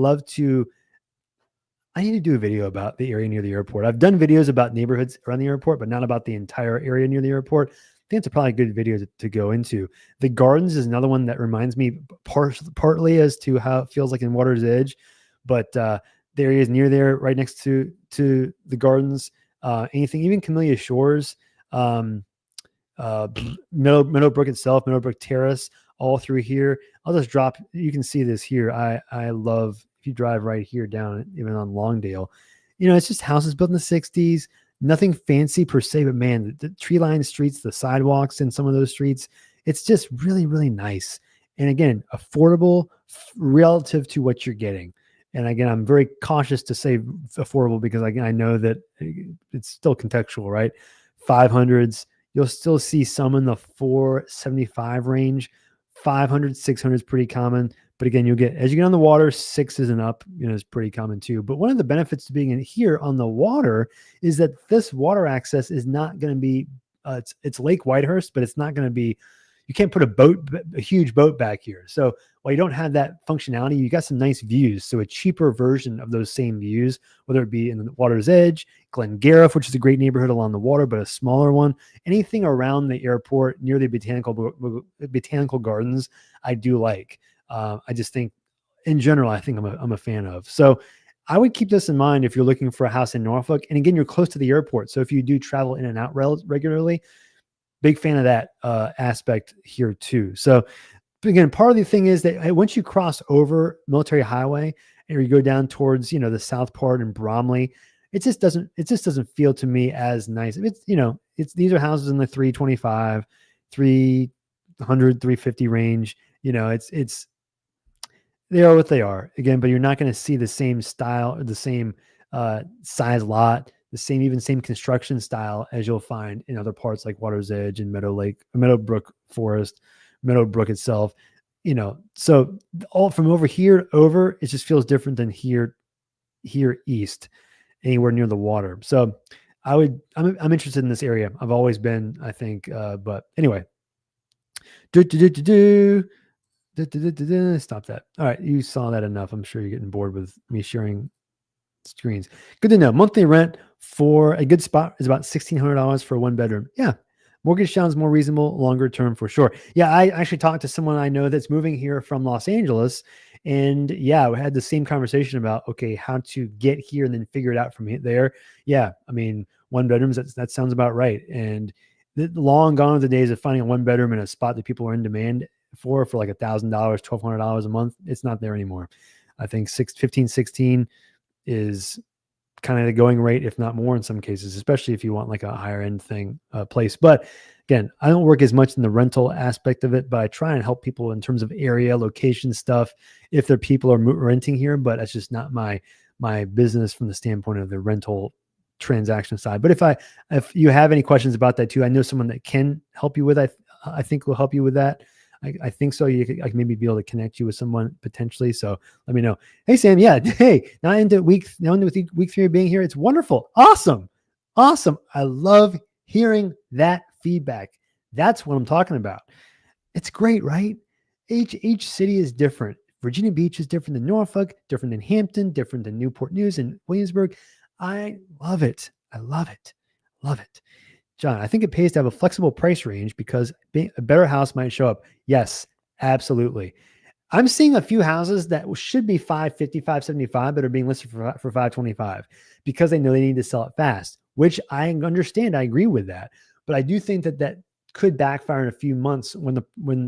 need to do a video about the area near the airport. I've done videos about neighborhoods around the airport, but not about the entire area near the airport. I think it's probably a good video to go into. The gardens is another one that reminds me partly as to how it feels like in Water's Edge, but the area is near there, right next to the gardens. Anything, even Camellia Shores, Meadowbrook itself, Meadowbrook Terrace, all through here. I'll just drop. You can see this here. I love, if you drive right here down, even on Longdale, it's just houses built in the 60s. Nothing fancy per se, but man, the tree-lined streets, the sidewalks in some of those streets, it's just really, really nice. And again, affordable relative to what you're getting. And again, I'm very cautious to say affordable because again, I know that it's still contextual, right? 500s, you'll still see some in the 475 range. 500, 600 is pretty common. But again, you'll get, as you get on the water, 6s and up, is pretty common too. But one of the benefits to being in here on the water is that this water access is not going to be, it's Lake Whitehurst, but it's not going to be, you can't put a huge boat back here. So while you don't have that functionality, you got some nice views. So a cheaper version of those same views, whether it be in the water's edge, Glengarriff, which is a great neighborhood along the water, but a smaller one, anything around the airport near the botanical gardens, I do like. I just think in general, I think I'm a fan of. So I would keep this in mind if you're looking for a house in Norfolk. And again, you're close to the airport. So if you do travel in and out regularly, big fan of that aspect here too. So again, part of the thing is that once you cross over Military Highway and you go down towards, the south part in Bromley, it just doesn't feel to me as nice. These are houses in the 325, 300, 350 range. They are what they are again, but you're not going to see the same style or the same size lot, the same construction style as you'll find in other parts like Water's Edge and Meadowbrook Forest, Meadowbrook itself. So all from over here over, it just feels different than here east, anywhere near the water. So I'm interested in this area. I've always been, I think, but anyway. Stop that. All right. You saw that enough. I'm sure you're getting bored with me sharing screens. Good to know. Monthly rent for a good spot is about $1,600 for a 1-bedroom. Yeah. Mortgage sounds more reasonable, longer term for sure. Yeah. I actually talked to someone I know that's moving here from Los Angeles. And yeah, we had the same conversation about, okay, how to get here and then figure it out from there. Yeah. I mean, 1-bedrooms, that sounds about right. And long gone are the days of finding a 1-bedroom in a spot that people are in demand for like $1,000, $1,200 a month. It's not there anymore. I think 15, 16 is kind of the going rate, if not more in some cases, especially if you want like a higher end place. But again, I don't work as much in the rental aspect of it, but I try and help people in terms of area, location stuff, if their people are renting here, but that's just not my business from the standpoint of the rental transaction side. But if you have any questions about that too, I know someone that can help you with, I think will help you with that. I think so. I can maybe be able to connect you with someone potentially. So let me know. Hey, Sam. Yeah. Hey, now into week 3 of being here. It's wonderful. Awesome. I love hearing that feedback. That's what I'm talking about. It's great, right? Each city is different. Virginia Beach is different than Norfolk, different than Hampton, different than Newport News and Williamsburg. I love it. Love it. John, I think it pays to have a flexible price range because a better house might show up. Yes, absolutely. I'm seeing a few houses that should be $550, $575, but are being listed for $525 because they know they need to sell it fast, which I understand. I agree with that. But I do think that could backfire in a few months when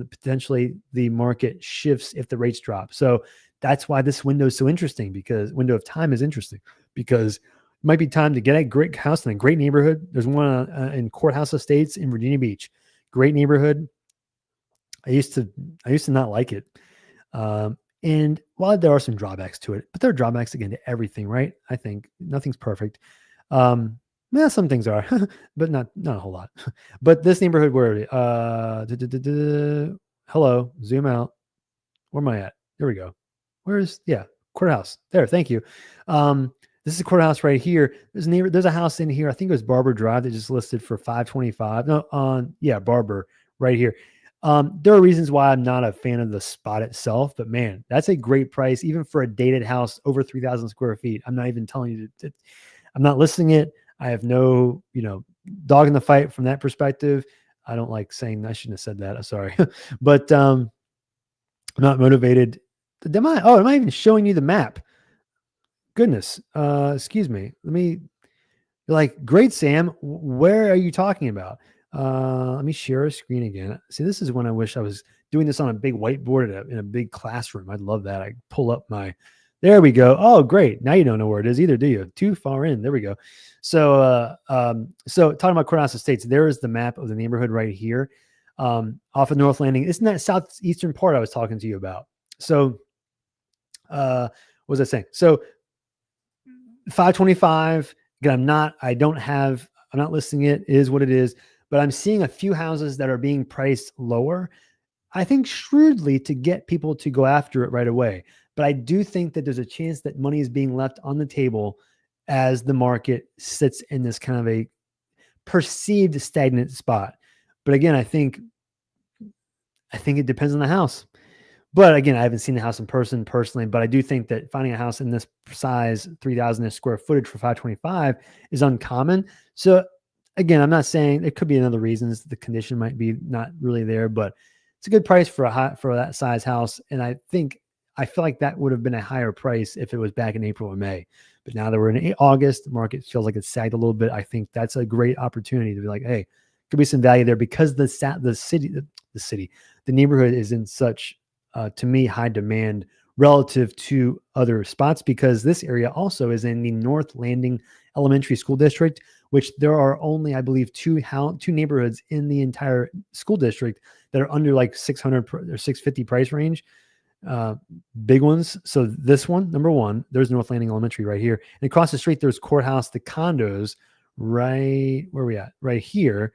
potentially the market shifts if the rates drop. So that's why this window is so interesting, because window of time is interesting, because it might be time to get a great house in a great neighborhood. There's one in Courthouse Estates in Virginia Beach. Great neighborhood. I used to not like it. And while there are some drawbacks to it, but there are drawbacks again to everything, right? I think nothing's perfect. Some things are, but not a whole lot. But this neighborhood, where hello, zoom out. Where am I at? There we go. Courthouse. There, thank you. This is a courthouse right here. There's a house in here. I think it was Barber Drive that just listed for $525. No, Barber right here. There are reasons why I'm not a fan of the spot itself, but man, that's a great price, even for a dated house over 3,000 square feet. I'm not even telling you that I'm not listing it. I have no, dog in the fight from that perspective. I don't like saying, I shouldn't have said that. I'm sorry, but I'm not motivated. Am I even showing you the map? Goodness. Excuse me. You're like, great, Sam. Where are you talking about? Let me share a screen again. See, this is when I wish I was doing this on a big whiteboard in a big classroom. I'd love that. I pull up there we go. Oh, great. Now you don't know where it is either, do you? Too far in. There we go. So talking about Courthouse Estates, there is the map of the neighborhood right here, off of North Landing. Isn't that southeastern part I was talking to you about? So, what was I saying? So, 525. Again, I'm not listing it. It is what it is. But I'm seeing a few houses that are being priced lower. I think shrewdly to get people to go after it right away. But I do think that there's a chance that money is being left on the table as the market sits in this kind of a perceived stagnant spot. But again, I think it depends on the house. But again, I haven't seen the house in person personally, but I do think that finding a house in this size, 3,000 square footage for 525 is uncommon. So again, I'm not saying it could be another reasons the condition might be not really there, but it's a good price for for that size house. And I feel like that would have been a higher price if it was back in April or May. But now that we're in August, the market feels like it's sagged a little bit. I think that's a great opportunity to be like, hey, could be some value there because the neighborhood is in such to me, high demand relative to other spots because this area also is in the North Landing Elementary School District, which there are only, I believe, two neighborhoods in the entire school district that are under like 600 or 650 price range. Big ones. So this one, number one, there's North Landing Elementary right here. And across the street, there's Courthouse, the condos right where we at? Right here.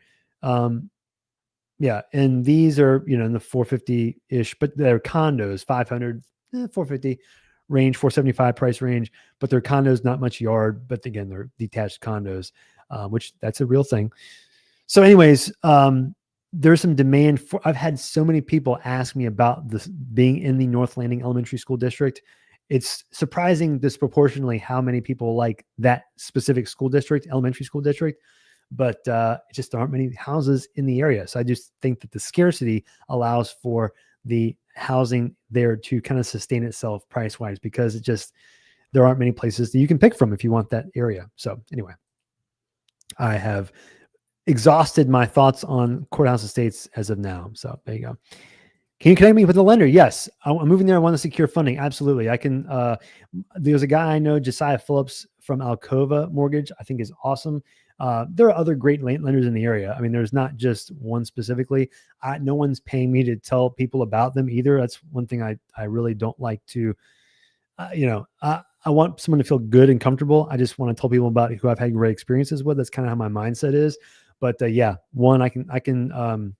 Yeah, and these are, in the 450-ish, but they're condos, 500, 450 range, 475 price range, but they're condos, not much yard, but again, they're detached condos, which that's a real thing. So anyways, there's some demand for, I've had so many people ask me about this being in the North Landing Elementary School District. It's surprising disproportionately how many people like that specific school district, elementary school district. But just there aren't many houses in the area. So I just think that the scarcity allows for the housing there to kind of sustain itself price-wise because there aren't many places that you can pick from if you want that area. So anyway, I have exhausted my thoughts on Courthouse Estates as of now. So there you go. Can you connect me with a lender? Yes. I'm moving there. I want to secure funding. Absolutely. I can. There's a guy I know, Josiah Phillips from Alcova Mortgage, I think is awesome. There are other great lenders in the area. I mean, there's not just one specifically. No one's paying me to tell people about them either. That's one thing I really don't like to, I want someone to feel good and comfortable. I just want to tell people about who I've had great experiences with. That's kind of how my mindset is. But yeah, one, I can,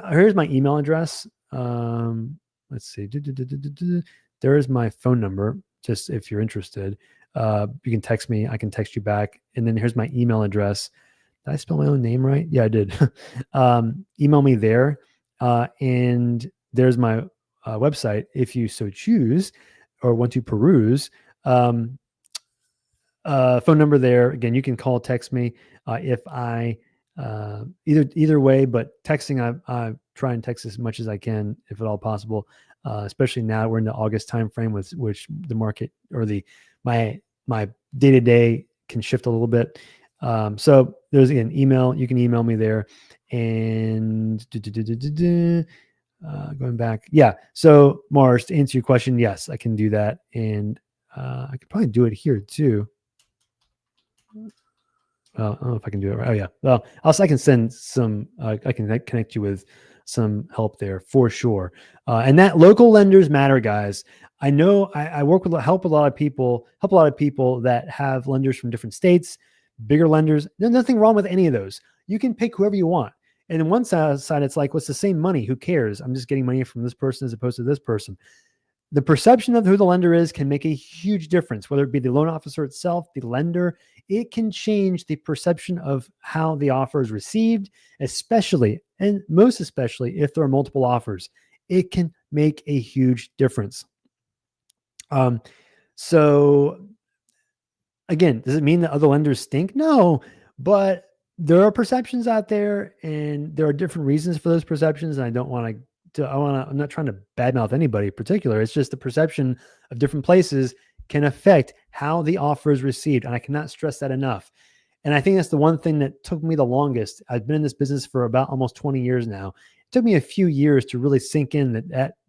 here's my email address. Let's see. There is my phone number. Just if you're interested. You can text me. I can text you back. And then here's my email address. Did I spell my own name right? Yeah, I did. Email me there. And there's my website if you so choose or want to peruse. Phone number there. Again, you can call, text me if I either way, but texting, I try and text as much as I can, if at all possible, especially now we're in the August timeframe with which the market or my day-to-day can shift a little bit. So there's again, email, you can email me there and going back. Yeah. So Mars, to answer your question, yes, I can do that. And I could probably do it here too. I don't know if I can do it right. Oh yeah. Well, I can send some, I can connect you with some help there for sure. And that local lenders matter, guys. I know I work with, help a lot of people that have lenders from different states, bigger lenders. There's nothing wrong with any of those. You can pick whoever you want. And on one side, it's like, what's the same money? Who cares? I'm just getting money from this person as opposed to this person. The perception of who the lender is can make a huge difference, whether it be the loan officer itself, the lender. It can change the perception of how the offer is received, especially and most especially if there are multiple offers. It can make a huge difference. So again, does it mean that other lenders stink? No, but there are perceptions out there and there are different reasons for those perceptions. And I'm not trying to badmouth anybody in particular. It's just the perception of different places can affect how the offer is received. And I cannot stress that enough. And I think that's the one thing that took me the longest. I've been in this business for about almost 20 years now. It took me a few years to really sink in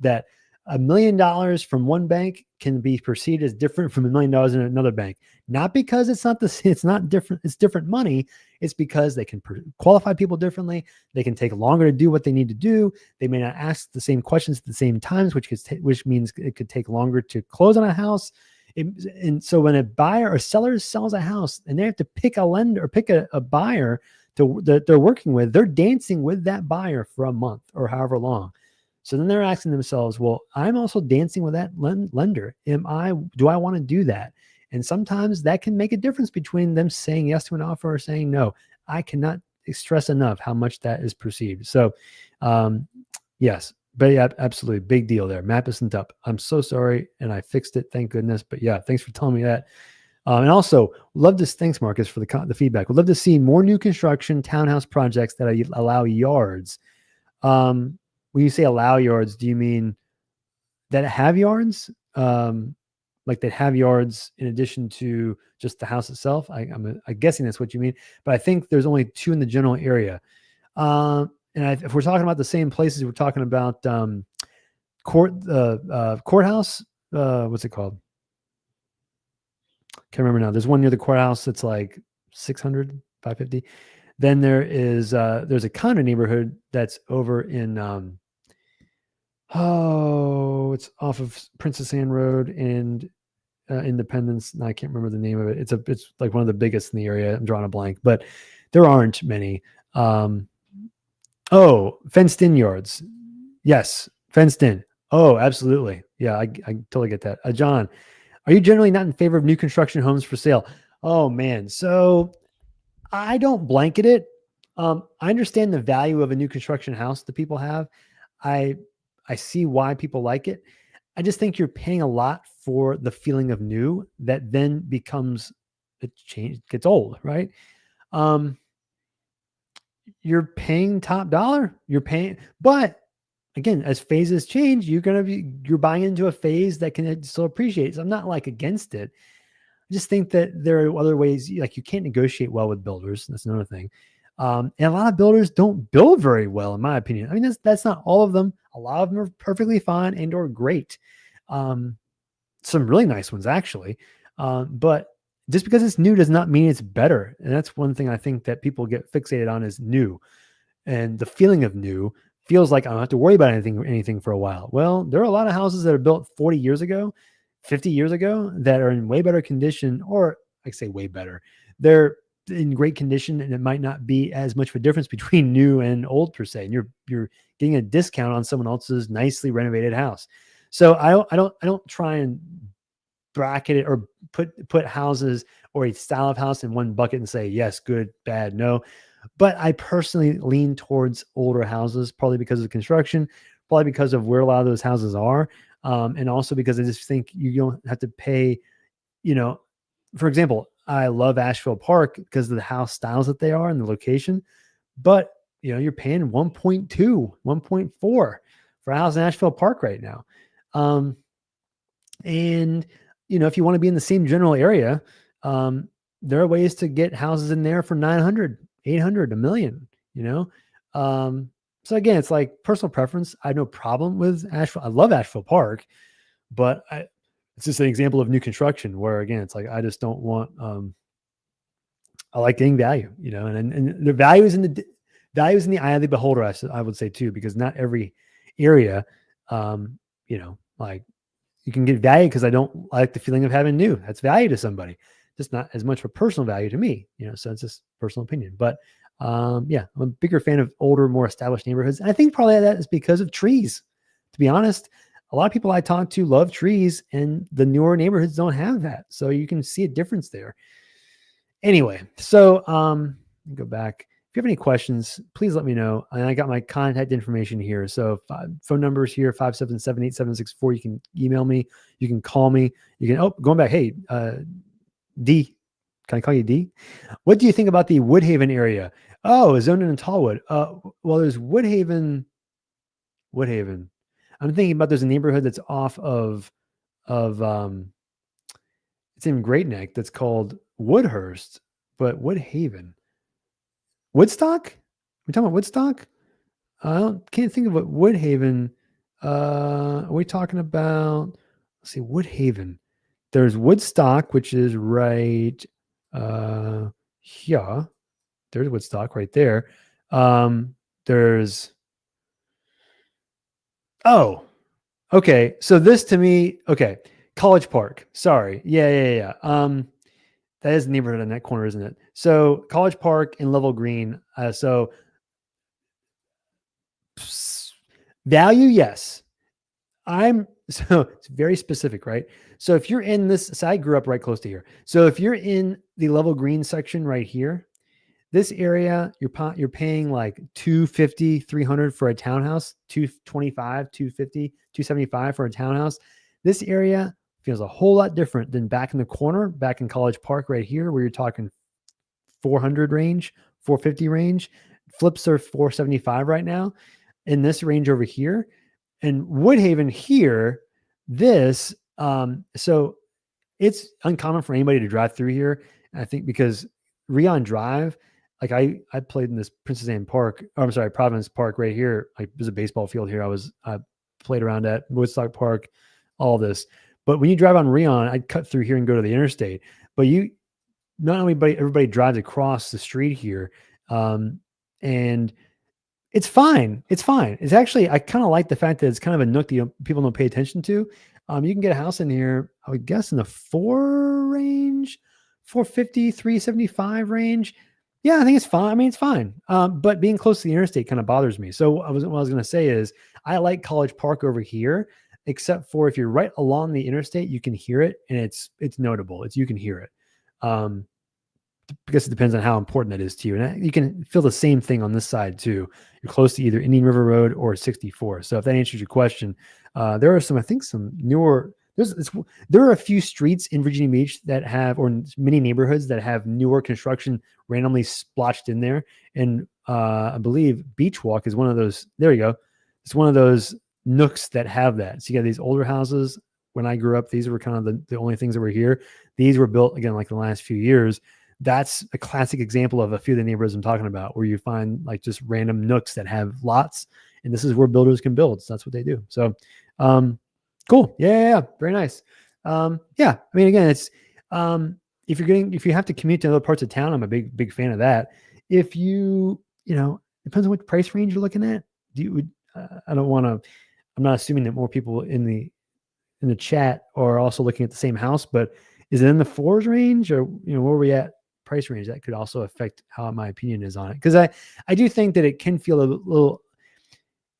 that $1 million from one bank can be perceived as different from $1 million in another bank. Not because it's not different. It's different money. It's because they can qualify people differently. They can take longer to do what they need to do. They may not ask the same questions at the same times, which means it could take longer to close on a house. And so when a buyer or seller sells a house and they have to pick a lender or pick a buyer that they're working with, they're dancing with that buyer for a month or however long. So then they're asking themselves, well, I'm also dancing with that lender. Do I want to do that? And sometimes that can make a difference between them saying yes to an offer or saying no. I cannot stress enough how much that is perceived. So, yes, but yeah, absolutely. Big deal there. Map isn't up. I'm so sorry. And I fixed it. Thank goodness. But yeah, thanks for telling me that. And also, love this. Thanks, Marcus, for the feedback. Would love to see more new construction townhouse projects that allow yards. When you say allow yards, do you mean that have yards? Like that have yards in addition to just the house itself? I'm guessing that's what you mean. But I think there's only 2 in the general area. If we're talking about the same places, we're talking about courthouse. What's it called? Can't remember now. There's one near the courthouse that's like 600, 550. Then there's a condo neighborhood that's over in it's off of Princess Anne Road and Independence. I can't remember the name of it. It's like one of the biggest in the area. I'm drawing a blank, but there aren't many. Fenced in yards. Yes, fenced in. Oh, absolutely. Yeah, I totally get that. John, are you generally not in favor of new construction homes for sale? Oh man, so I don't blanket it. I understand the value of a new construction house that people have. I see why people like it. I just think you're paying a lot for the feeling of new that then becomes gets old, right? You're paying top dollar. But again, as phases change, you're buying into a phase that can still appreciate. So I'm not like against it. I just think that there are other ways, like you can't negotiate well with builders. That's another thing. And a lot of builders don't build very well, in my opinion. I mean, that's not all of them. A lot of them are perfectly fine and or great. Some really nice ones, actually. But just because it's new does not mean it's better. And that's one thing I think that people get fixated on is new. And the feeling of new feels like I don't have to worry about anything for a while. Well, there are a lot of houses that are built 40 years ago, 50 years ago that are in way better condition, or I say way better. They're in great condition, and it might not be as much of a difference between new and old per se. And you're getting a discount on someone else's nicely renovated house. So I don't try and bracket it or put houses or a style of house in one bucket and say yes, good, bad, no. But I personally lean towards older houses, probably because of construction, probably because of where a lot of those houses are, and also because I just think you don't have to pay. For example, I love Asheville Park because of the house styles that they are and the location, but you're paying 1.2, 1.4 for a house in Asheville Park right now. And if you want to be in the same general area, there are ways to get houses in there for 900, 800, $1 million, so again, it's like personal preference. I have no problem with Asheville. I love Asheville Park, but it's just an example of new construction where, again, it's like, I just don't want, I like getting value, and the value is in the eye of the beholder. I would say too, because not every area, like you can get value because I don't like the feeling of having new. That's value to somebody, just not as much of a personal value to me, so it's just personal opinion. But yeah, I'm a bigger fan of older, more established neighborhoods. And I think probably that is because of trees. To be honest, a lot of people I talk to love trees, and the newer neighborhoods don't have that. So you can see a difference there. Anyway, so go back. If you have any questions, please let me know. And I got my contact information here. So phone numbers here, 577-8764. You can email me. You can call me. You can, going back. Hey, D, can I call you D? What do you think about the Woodhaven area? Oh, zoned in Tallwood. Well, there's Woodhaven. I'm thinking about there's a neighborhood that's off of it's in Great Neck that's called Woodhurst, but Woodhaven. Woodstock? We're talking about Woodstock? I can't think of what Woodhaven. Are we talking about? Let's see, Woodhaven. There's Woodstock, which is right here. There's Woodstock right there. There's okay. So this to me, okay. College Park. Sorry. Yeah. That is the neighborhood on that corner, isn't it? So College Park and Level Green. So Value, yes. So it's very specific, right? So if you're in this, so I grew up right close to here. So if you're in the level green section right here, this area, you're paying like 250, 300 for a townhouse, 225, 250, 275 for a townhouse. This area feels a whole lot different than back in the corner, back in College Park right here, where you're talking 400 range, 450 range. Flips are 475 right now. In this range over here, and Woodhaven here, so it's uncommon for anybody to drive through here. I think because Rion Drive, like I played in this Princess Anne Park, Providence Park right here. Like there's a baseball field here. I played around at Woodstock Park, all this. But when you drive on Rion, I'd cut through here and go to the interstate. But not only everybody drives across the street here, and it's fine. It's fine. It's actually, I kind of like the fact that it's kind of a nook that people don't pay attention to. You can get a house in here, I would guess in the 450, 375 range. Yeah, I think it's fine. I mean, it's fine. But being close to the interstate kind of bothers me. So what I was going to say is I like College Park over here, except for if you're right along the interstate, you can hear it and it's notable. You can hear it. Because it depends on how important that is to you. And you can feel the same thing on this side too. You're close to either Indian River Road or 64. So if that answers your question, there are some newer, there are a few streets in Virginia Beach that have, or many neighborhoods that have newer construction randomly splotched in there. And I believe Beach Walk is one of those. There you go. It's one of those nooks that have that. So you got these older houses. When I grew up, these were kind of the only things that were here. These were built again, like the last few years. That's a classic example of a few of the neighborhoods I'm talking about, where you find like just random nooks that have lots, and this is where builders can build. So that's what they do. So, cool. Yeah. Very nice. Yeah. I mean, again, it's, if you have to commute to other parts of town, I'm a big fan of that. If depends on what price range you're looking at. I'm not assuming that more people in the chat are also looking at the same house, but is it in the 4s range, or, where are we at price range? That could also affect how my opinion is on it. Cause I do think that it can feel a little,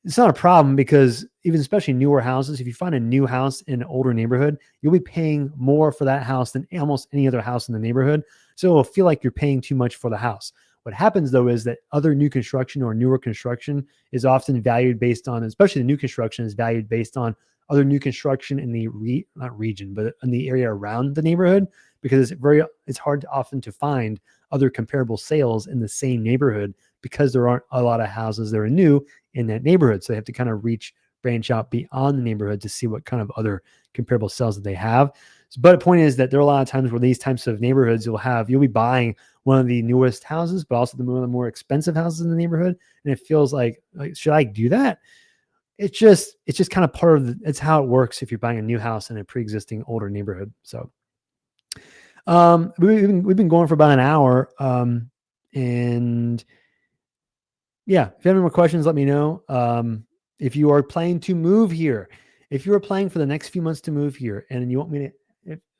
it's not a problem, because even especially newer houses, if you find a new house in an older neighborhood, you'll be paying more for that house than almost any other house in the neighborhood. So it'll feel like you're paying too much for the house. What happens though is that other new construction or newer construction is often valued based on, especially the new construction is valued based on other new construction in the not region, but in the area around the neighborhood, because it's hard often to find other comparable sales in the same neighborhood, because there aren't a lot of houses that are new in that neighborhood. So they have to kind of branch out beyond the neighborhood to see what kind of other comparable sales that they have. But the point is that there are a lot of times where these types of neighborhoods you'll be buying one of the newest houses, but also one of the more expensive houses in the neighborhood. And it feels like should I do that? It's just kind of it's how it works if you're buying a new house in a pre-existing older neighborhood. So, we've been going for about an hour. And yeah, if you have any more questions, let me know. If you are planning to move here, if you are planning for the next few months to move here, and you want me to,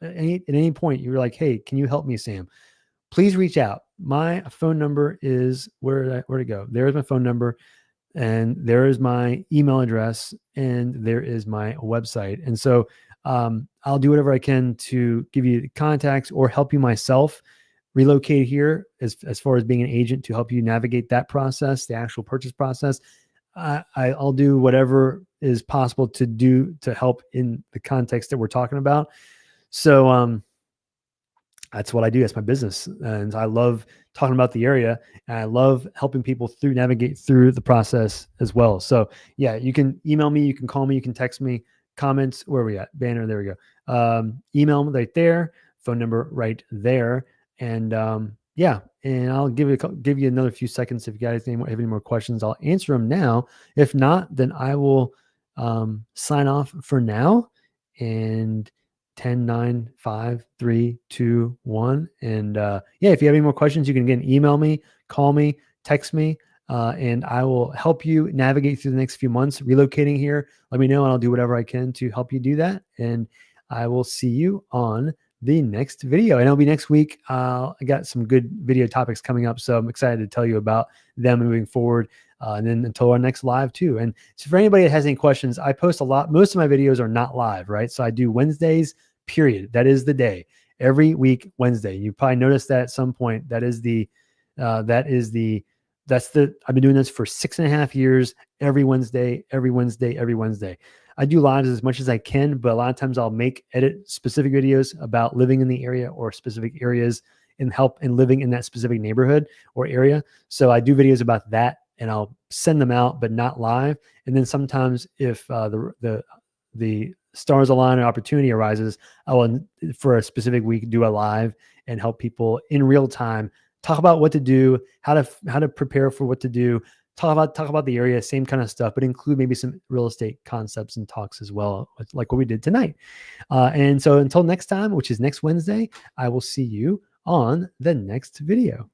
at any point you're like, hey, can you help me, Sam? Please reach out. My phone number is where to go. There's my phone number. And there is my email address, and there is my website. And so I'll do whatever I can to give you contacts or help you myself relocate here as far as being an agent to help you navigate that process, the actual purchase process. I'll do whatever is possible to do to help in the context that we're talking about. So that's what I do. That's my business. And I love talking about the area, and I love helping people navigate through the process as well. So yeah, you can email me, you can call me, you can text me, comments, where are we at? Banner, there we go. Email right there, phone number right there. And yeah, and I'll give you another few seconds. If you guys have any more questions, I'll answer them now. If not, then I will sign off for now. And 10, 9, 5, 3, 2, 1. And yeah, if you have any more questions, you can again email me, call me, text me, and I will help you navigate through the next few months relocating here. Let me know, and I'll do whatever I can to help you do that. And I will see you on the next video, and it'll be next week. I got some good video topics coming up, so I'm excited to tell you about them moving forward. And then until our next live too. And so for anybody that has any questions, I post a lot. Most of my videos are not live, right? So I do Wednesdays, period. That is the day. Every week, Wednesday. You probably noticed that at some point. I've been doing this for 6.5 years, every Wednesday. I do lives as much as I can, but a lot of times I'll edit specific videos about living in the area or specific areas and help in living in that specific neighborhood or area. So I do videos about that and I'll send them out, but not live. And then sometimes if the stars align and opportunity arises, I will, for a specific week, do a live and help people in real time talk about what to do, how to prepare for what to do, talk about the area, same kind of stuff, but include maybe some real estate concepts and talks as well, like what we did tonight. And so until next time, which is next Wednesday, I will see you on the next video.